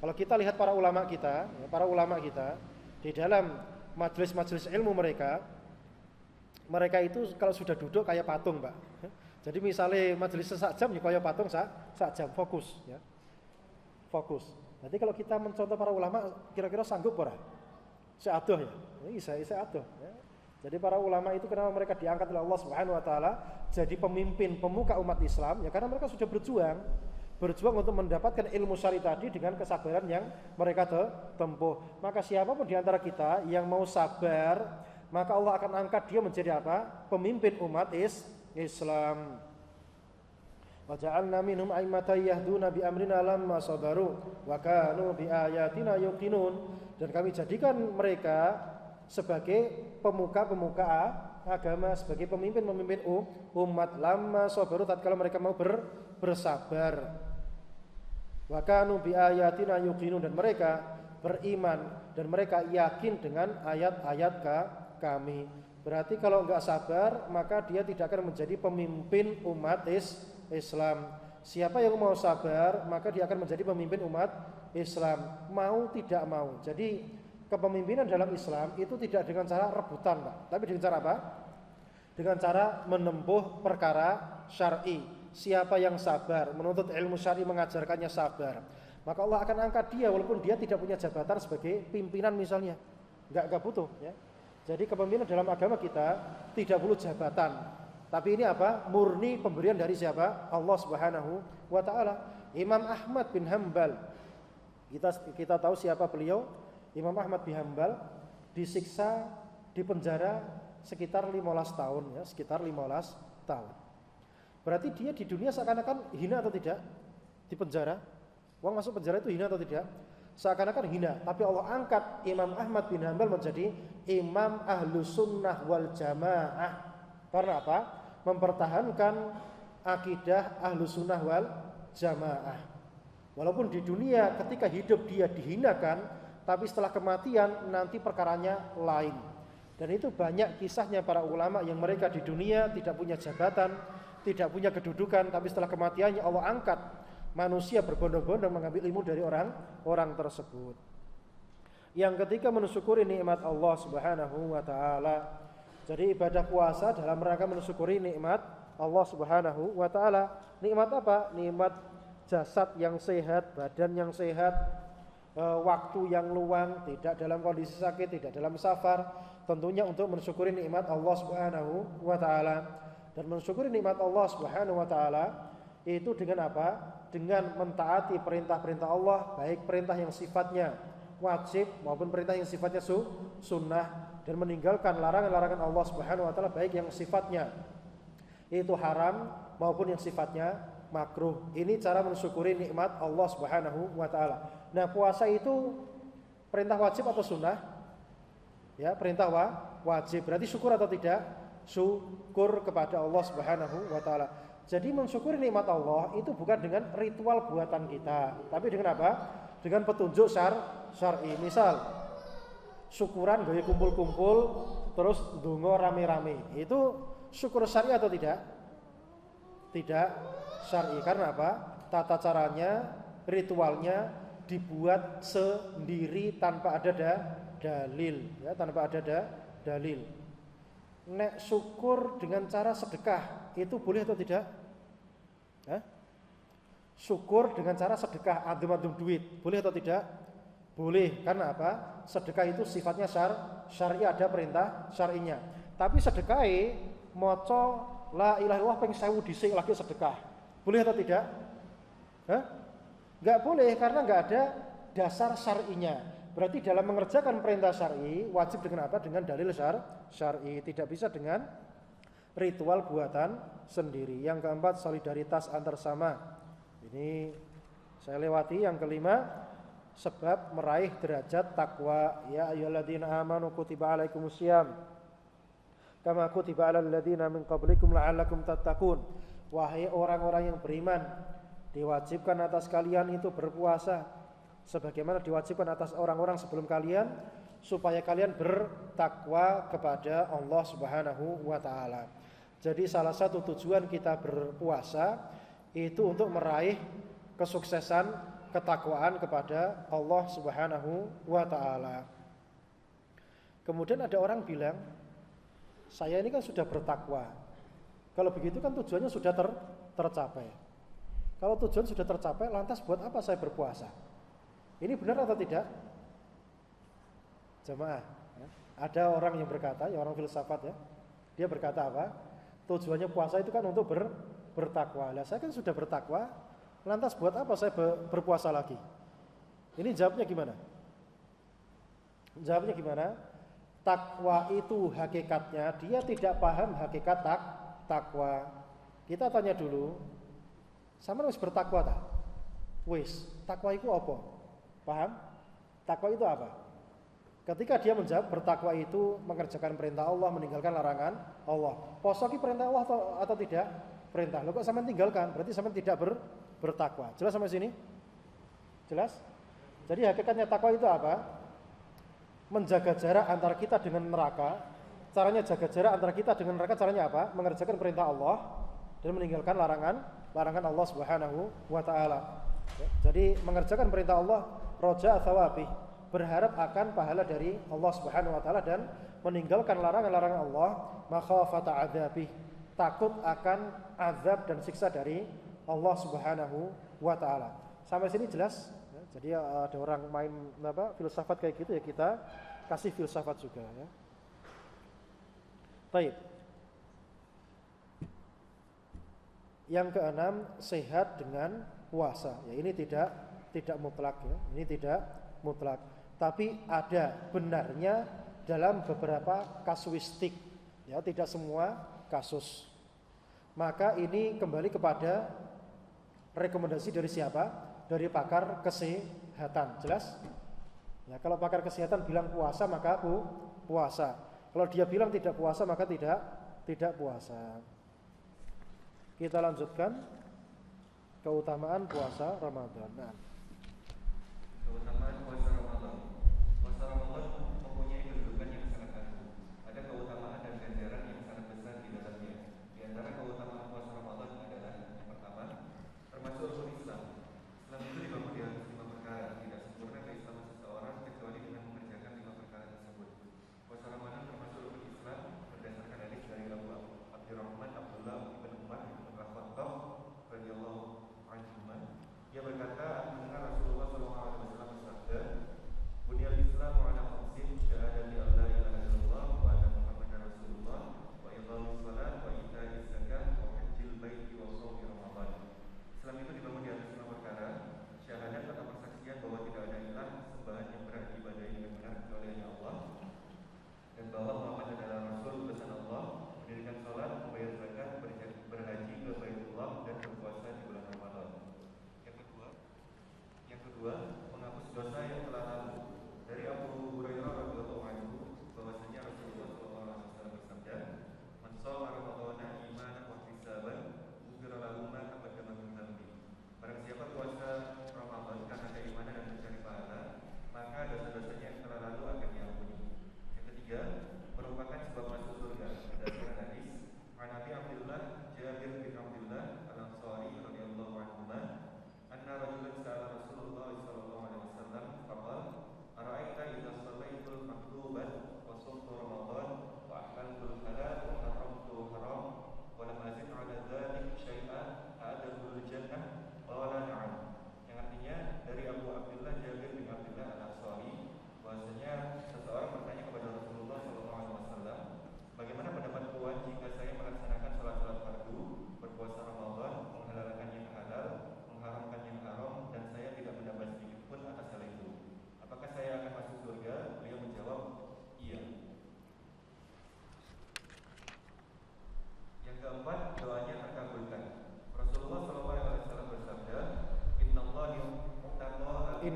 Kalau kita lihat para ulama kita di dalam majelis-majelis ilmu mereka itu kalau sudah duduk kayak patung, Pak. Jadi misalnya majelis sak jam ya kayak patung sak jam fokus, ya. Fokus. Jadi kalau kita mencontoh para ulama, kira-kira sanggup ora? Seadoh ya. Isa adoh, ya. Jadi para ulama itu kenapa mereka diangkat oleh Allah Subhanahu wa taala jadi pemimpin pemuka umat Islam? Ya karena mereka sudah berjuang untuk mendapatkan ilmu syar'i tadi dengan kesabaran yang mereka tempuh. Maka siapapun di antara kita yang mau sabar, maka Allah akan angkat dia menjadi apa? Pemimpin umat Islam. Wa ja'alna minhum a'immatan yahduna bi amrina lamma sabaru wa kanu bi ayatina yuqinun. Dan kami jadikan mereka sebagai pemuka-pemuka agama, sebagai pemimpin-pemimpin umat lamma sabaru tatkala mereka mau bersabar. Wa kanu bi ayatina yuqinun, dan mereka beriman dan mereka yakin dengan ayat-ayat kami. Berarti kalau enggak sabar, maka dia tidak akan menjadi pemimpin umat Islam. Siapa yang mau sabar, maka dia akan menjadi pemimpin umat Islam, mau tidak mau. Jadi kepemimpinan dalam Islam itu tidak dengan cara rebutan, Pak, tapi dengan cara apa? Dengan cara menempuh perkara syar'i. Siapa yang sabar, menuntut ilmu syar'i, mengajarkannya sabar, maka Allah akan angkat dia walaupun dia tidak punya jabatan sebagai pimpinan misalnya. Enggak butuh, ya. Jadi kepemimpinan dalam agama kita tidak perlu jabatan. Tapi ini apa? Murni pemberian dari siapa? Allah Subhanahu wa taala. Imam Ahmad bin Hanbal. Kita tahu siapa beliau? Imam Ahmad bin Hanbal disiksa, dipenjara sekitar 15 tahun, ya, sekitar 15 tahun. Berarti dia di dunia seakan-akan hina atau tidak? Di penjara. Wong masuk penjara itu hina atau tidak? Seakan-akan hina, tapi Allah angkat Imam Ahmad bin Hanbal menjadi Imam Ahlus Sunnah wal Jamaah. Karena apa? Mempertahankan akidah Ahlus Sunnah wal Jamaah. Walaupun di dunia ketika hidup dia dihinakan, tapi setelah kematian nanti perkaranya lain. Dan itu banyak kisahnya para ulama yang mereka di dunia tidak punya jabatan, tidak punya kedudukan, tapi setelah kematiannya Allah angkat manusia berbondong-bondong mengambil ilmu dari orang tersebut. Yang ketiga, mensyukuri nikmat Allah Subhanahu wa taala. Jadi ibadah puasa dalam rangka mensyukuri nikmat Allah Subhanahu wa taala. Nikmat apa? Nikmat jasad yang sehat, badan yang sehat, waktu yang luang, tidak dalam kondisi sakit, tidak dalam safar. Tentunya untuk mensyukuri nikmat Allah Subhanahu wa taala. Dan mensyukuri nikmat Allah Subhanahu wa taala itu dengan apa? Dengan mentaati perintah-perintah Allah, baik perintah yang sifatnya wajib maupun perintah yang sifatnya sunnah, dan meninggalkan larangan-larangan Allah Subhanahu wa taala baik yang sifatnya itu haram maupun yang sifatnya makruh. Ini cara mensyukuri nikmat Allah Subhanahu wa taala. Nah, puasa itu perintah wajib atau sunnah? Ya, perintah wajib. Berarti syukur atau tidak? Syukur kepada Allah Subhanahu wa taala. Jadi mensyukuri nikmat Allah itu bukan dengan ritual buatan kita, tapi dengan apa? Dengan petunjuk syar'i. Misal syukuran gaya kumpul-kumpul terus ndonga rame-rame. Itu syukur syar'i atau tidak? Tidak syar'i. Karena apa? Tata caranya, ritualnya dibuat sendiri tanpa ada dalil, ya, tanpa ada dalil. Nek syukur dengan cara sedekah itu boleh atau tidak? Syukur dengan cara sedekah, adem-adem duit, boleh atau tidak? Boleh. Karena apa? Sedekah itu sifatnya syar'i, ada perintah syar'inya. Tapi sedekahe maca la ilaha illallah ping 1000 dhisik lagi sedekah. Boleh atau tidak? Enggak boleh karena enggak ada dasar syar'inya. Berarti dalam mengerjakan perintah syar'i wajib dengan apa? Dengan dalil syar'i, tidak bisa dengan ritual buatan sendiri. Yang keempat, solidaritas antar sama. Ini saya lewati. Yang kelima, sebab meraih derajat takwa. Ya ayyuhalladzina amanu kutiba alaikumusiyam kama kutiba alal ladzina min qablikum la'allakum tattaqun. Wahai orang-orang yang beriman, diwajibkan atas kalian itu berpuasa sebagaimana diwajibkan atas orang-orang sebelum kalian, supaya kalian bertakwa kepada Allah Subhanahu wa taala. Jadi salah satu tujuan kita berpuasa itu untuk meraih kesuksesan ketakwaan kepada Allah Subhanahu wa taala. Kemudian ada orang bilang, saya ini kan sudah bertakwa. Kalau begitu kan tujuannya sudah tercapai. Kalau tujuan sudah tercapai, lantas buat apa saya berpuasa? Ini benar atau tidak? Jamaah, ya. Ada orang yang berkata, ya orang filsafat ya, dia berkata apa? Tujuannya puasa itu kan untuk bertakwa. Lah saya kan sudah bertakwa, lantas buat apa saya berpuasa lagi? Ini jawabnya gimana? Jawabnya gimana? Takwa itu hakikatnya dia tidak paham hakikat takwa. Kita tanya dulu, sama wis bertakwa tak? Wis, takwa itu apa? Paham? Takwa itu apa? Ketika dia menjawab bertakwa itu mengerjakan perintah Allah, meninggalkan larangan Allah. Poso ki perintah Allah atau tidak? Perintah. Loh kok sampean tinggalkan? Berarti sampean tidak bertakwa. Jelas sampai sini? Jelas? Jadi hakikatnya takwa itu apa? Menjaga jarak antara kita dengan neraka. Caranya jaga jarak antara kita dengan neraka caranya apa? Mengerjakan perintah Allah dan meninggalkan larangan Allah Subhanahu wa taala. Jadi mengerjakan perintah Allah, roja thawabi, berharap akan pahala dari Allah Subhanahu wa taala, dan meninggalkan larangan-larangan Allah, makhafata adzabi, takut akan azab dan siksa dari Allah Subhanahu wa taala. Sampai sini jelas? Jadi ada orang main filsafat kayak gitu ya, kita kasih filsafat juga ya. Baik. Yang keenam, sehat dengan puasa. Ya ini tidak mutlak ya. Ini tidak mutlak. Tapi ada benarnya dalam beberapa kasuistik. Ya, tidak semua kasus. Maka ini kembali kepada rekomendasi dari siapa? Dari pakar kesehatan. Jelas? Ya, kalau pakar kesehatan bilang puasa maka puasa. Kalau dia bilang tidak puasa maka tidak puasa. Kita lanjutkan keutamaan puasa Ramadan. Nah. Keutamaan puasa Ramadan. Puasa Ramadan mempunyai kedudukan yang sangat agung. Ada keutamaan dan ganjaran yang sangat besar di dalamnya. Di antara keutamaan puasa Ramadan adalah yang pertama, termasuk rukun Islam. Islam itu dibangun di atas 5 perkara. Tidak sempurna keislaman seseorang kecuali dengan mengerjakan 5 perkara tersebut. Puasa Ramadan termasuk rukun Islam berdasarkan hadis dari Abu Abdurrahman Abdullah bin Umar bin Khattab radhiyallahu anhu. Dia berkata,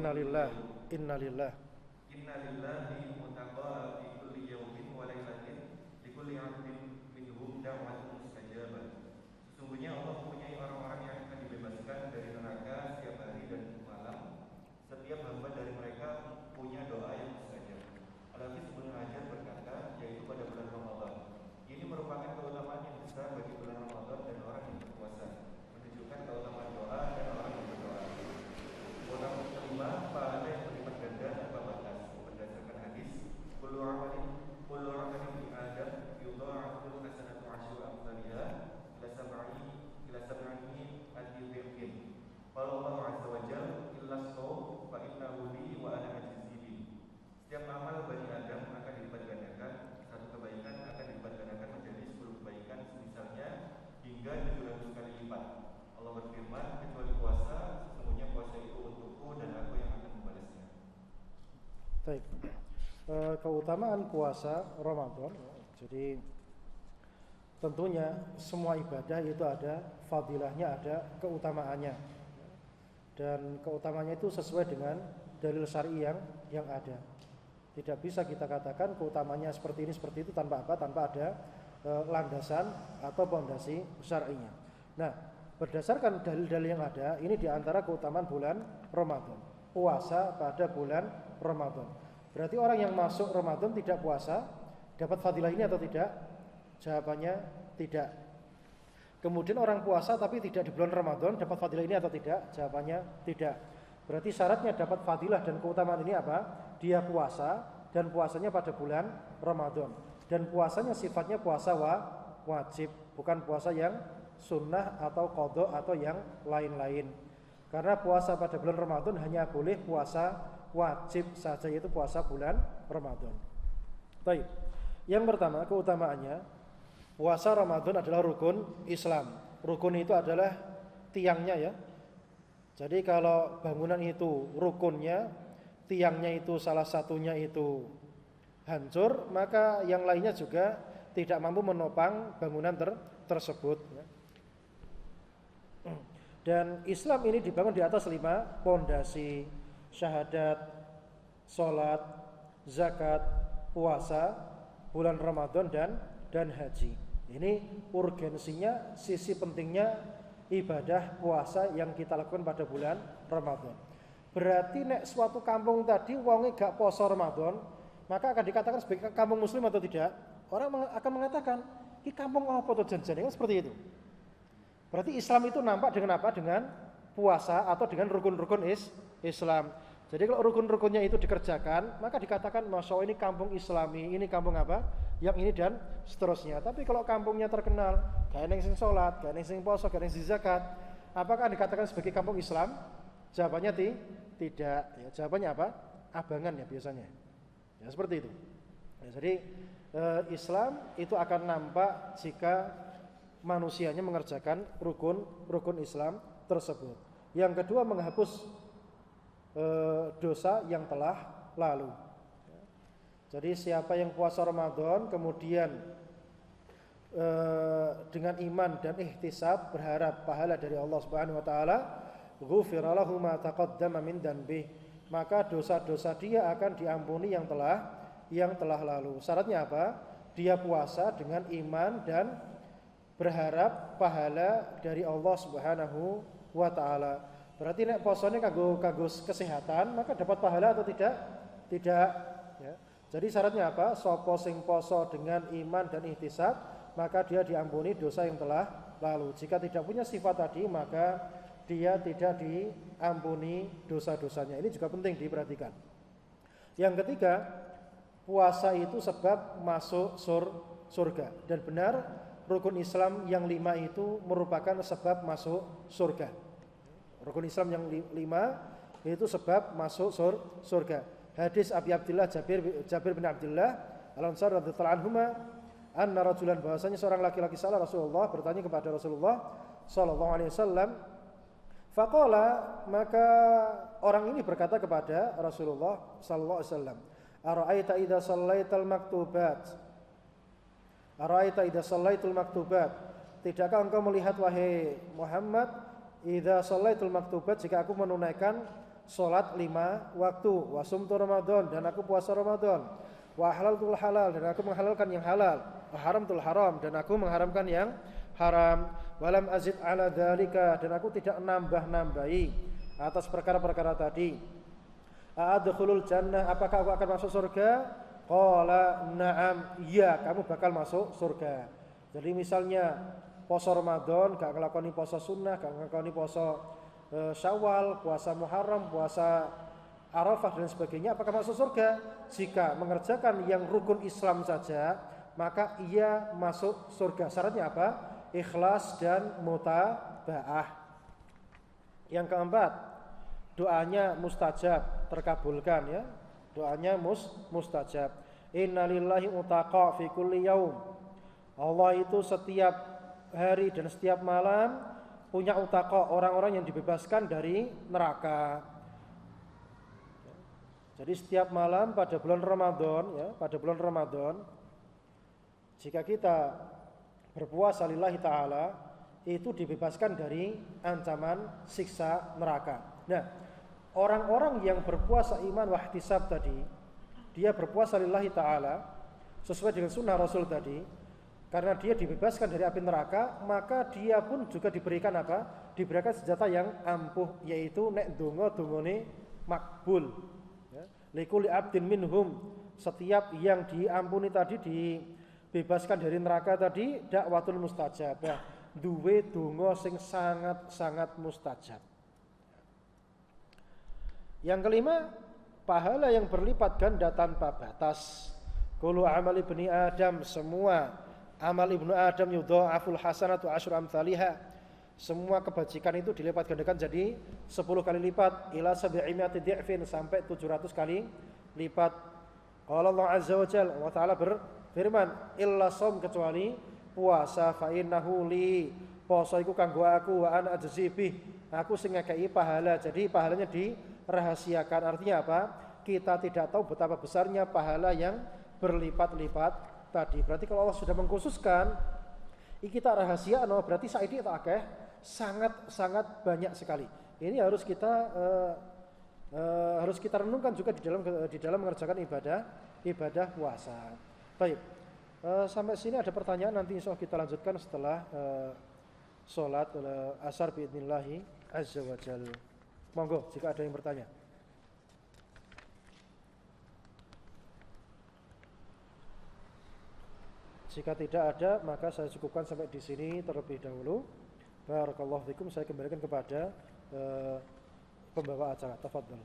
Innalillah. Inna lillahi mutaqaa fi kulli yawmin wa lailatin likulli 'abdin minhum da'watun mustajabah. Sesungguhnya Allah mempunyai orang-orang yang akan dibebaskan dari neraka setiap hari dan malam. Setiap hamba dari mereka punya doa yang mustajab. Al-Hafiz Ibnu Hajar berkata, yaitu pada bulan Ramadan. Ini merupakan keutamaan yang besar bagi bulan Ramadan dan orang yang berpuasa, menunjukkan keutamaan doa dan orang yang berdoa. Keutamaan kelima, pahala yang berlipat ganda tanpa batas, berdasarkan hadis kullu amalin bi Adam yudha'aful hasanatu 'asyru amsalha ila sab'i adhifin. Qala Allah 'azza wa jalla illa shaum fa innahu li wa ana ajzi bi. Setiap amal Bani Adam akan dilipat gandakan, satu kebaikan akan dilipat gandakan menjadi 10 kebaikan misalnya hingga 700 kali lipat. Allah berfirman, kecuali puasa, sesungguhnya puasa itu untukku dan aku yang akan membalasnya. Baik. Keutamaan puasa Ramadan. Jadi tentunya semua ibadah itu ada fadilahnya, ada keutamaannya. Dan keutamaannya itu sesuai dengan dalil syar'i yang ada. Tidak bisa kita katakan keutamanya seperti ini seperti itu tanpa apa? Tanpa ada landasan atau pondasi syar'inya. Nah, berdasarkan dalil-dalil yang ada, ini diantara keutamaan bulan Ramadan. Puasa pada bulan Ramadan. Berarti orang yang masuk Ramadan tidak puasa dapat fadilah ini atau tidak? Jawabannya tidak. Kemudian orang puasa tapi tidak di bulan Ramadan dapat fadilah ini atau tidak? Jawabannya tidak. Berarti syaratnya dapat fadilah dan keutamaan ini apa? Dia puasa dan puasanya pada bulan Ramadan. Dan puasanya sifatnya puasa wajib, bukan puasa yang sunnah atau qadha atau yang lain-lain. Karena puasa pada bulan Ramadan hanya boleh puasa wajib saja, yaitu puasa bulan Ramadan. Baik. Yang pertama keutamaannya, puasa Ramadan adalah rukun Islam. Rukun itu adalah tiangnya ya. Jadi kalau bangunan itu rukunnya, tiangnya itu salah satunya itu hancur, maka yang lainnya juga tidak mampu menopang bangunan tersebut. Dan Islam ini dibangun di atas 5 pondasi: syahadat, sholat, zakat, puasa, bulan Ramadan dan haji. Ini urgensinya, sisi pentingnya ibadah puasa yang kita lakukan pada bulan Ramadan. Berarti nek suatu kampung tadi wonge gak poso Ramadan, maka akan dikatakan sebagai kampung muslim atau tidak? Orang akan mengatakan, "Iki kampung apa to jan-jan?" Seperti itu. Berarti Islam itu nampak dengan apa? Dengan puasa atau dengan rukun-rukun Islam. Jadi kalau rukun-rukunnya itu dikerjakan, maka dikatakan masya Allah ini kampung Islami, ini kampung apa? Yang ini dan seterusnya. Tapi kalau kampungnya terkenal, gak ada yang sing sholat, gak ada yang sing poso, gak ada yang sing zakat, apakah dikatakan sebagai kampung Islam? Jawabannya tidak. Ya, jawabannya apa? Abangan ya biasanya. Ya seperti itu. Ya, jadi Islam itu akan nampak jika manusianya mengerjakan rukun Islam tersebut. Yang kedua, menghapus dosa yang telah lalu. Jadi siapa yang puasa Ramadan kemudian dengan iman dan ihtisab berharap pahala dari Allah Subhanahu wa taala, ghufira lahu ma taqaddama min dzanbih, maka dosa-dosa dia akan diampuni yang telah lalu. Syaratnya apa? Dia puasa dengan iman dan berharap pahala dari Allah Subhanahu wa taala. Berarti nek posone kanggo kesehatan, maka dapat pahala atau tidak? Tidak, ya. Jadi syaratnya apa? Sapa sing poso dengan iman dan ihtisab, maka dia diampuni dosa yang telah lalu. Jika tidak punya sifat tadi, maka dia tidak diampuni dosa-dosanya. Ini juga penting diperhatikan. Yang ketiga, puasa itu sebab masuk surga. Dan benar, rukun Islam yang 5 itu merupakan sebab masuk surga. Rukun Islam yang 5 itu sebab masuk surga. Hadis Abi Abdillah Jabir bin Abdillah Al-Ansari radhiyallahu anhuma, anna rajulan, bahwasanya seorang laki-laki salah Rasulullah bertanya kepada Rasulullah sallallahu alaihi wasallam. Faqala, maka orang ini berkata kepada Rasulullah sallallahu alaihi wasallam, ara'aita idza shallaital maktubat? Ara'aita idza shallaitul maktubat? Tidakkah engkau melihat wahai Muhammad, idza shallaitul maktubat, jika aku menunaikan salat 5 waktu, wa sumtu Ramadan, dan aku puasa Ramadan, wa halaltul halal, dan aku menghalalkan yang halal, wa haramtul haram, dan aku mengharamkan yang haram, walam azid ala dzalika, dan aku tidak nambah-nambahi atas perkara-perkara tadi. A'adkhulul jannah, apakah aku akan masuk surga? Qala na'am, iya, kamu bakal masuk surga. Jadi misalnya puasa Ramadan gak ngelakoni puasa sunnah, gak ngelakoni puasa Syawal, puasa Muharram, puasa Arafah dan sebagainya, apakah masuk surga? Jika mengerjakan yang rukun Islam saja, maka ia masuk surga. Syaratnya apa? Ikhlas dan mutaba'ah. Yang keempat, doanya mustajab, terkabulkan ya. Doanya mustajab. Innalillahi utaqa fi kulli yaum. Allah itu setiap hari dan setiap malam punya utaqa, orang-orang yang dibebaskan dari neraka. Jadi setiap malam pada bulan Ramadan ya, pada bulan Ramadan jika kita berpuasa lillahi ta'ala, itu dibebaskan dari ancaman siksa neraka. Nah, orang-orang yang berpuasa iman wahtisab tadi, dia berpuasa lillahi ta'ala sesuai dengan sunnah Rasul tadi, karena dia dibebaskan dari api neraka, maka dia pun juga diberikan apa? Diberikan senjata yang ampuh, yaitu nek donga dongane makbul. Ya. Likulli abdin minhum, setiap yang diampuni tadi, dibebaskan dari neraka tadi, dakwatul mustajabah, duwe donga sing sangat-sangat mustajab. Yang kelima, pahala yang berlipat ganda tanpa batas. Kullu amali ibni Adam, semua amal ibnu Adam yudha'aful hasanatu asyru amsalihha. Semua kebajikan itu dilipat gandakan jadi 10 kali lipat, ila 700 dhi'fin, sampai 700 kali lipat. Qala Allah azza wa jalla, Allah taala berfirman, illa shaum, kecuali puasa, fa innahu li, poso iku kanggo aku, wa ana ajzi bih, aku sing ngekeki pahala. Jadi pahalanya dirahasiakan. Artinya apa? Kita tidak tahu betapa besarnya pahala yang berlipat-lipat tadi. Berarti kalau Allah sudah mengkhususkan iki tak rahasia, no, berarti saiki tak akeh, sangat banyak sekali. Ini harus kita renungkan juga di dalam mengerjakan ibadah puasa. Baik. Sampai sini ada pertanyaan, nanti insya Allah kita lanjutkan setelah sholat asar biidnillahi azza wa jalla. Monggo jika ada yang bertanya. Jika tidak ada, maka saya cukupkan sampai di sini terlebih dahulu. Barakallahu fikum. Saya kembalikan kepada pembawa acara. Tafadhol.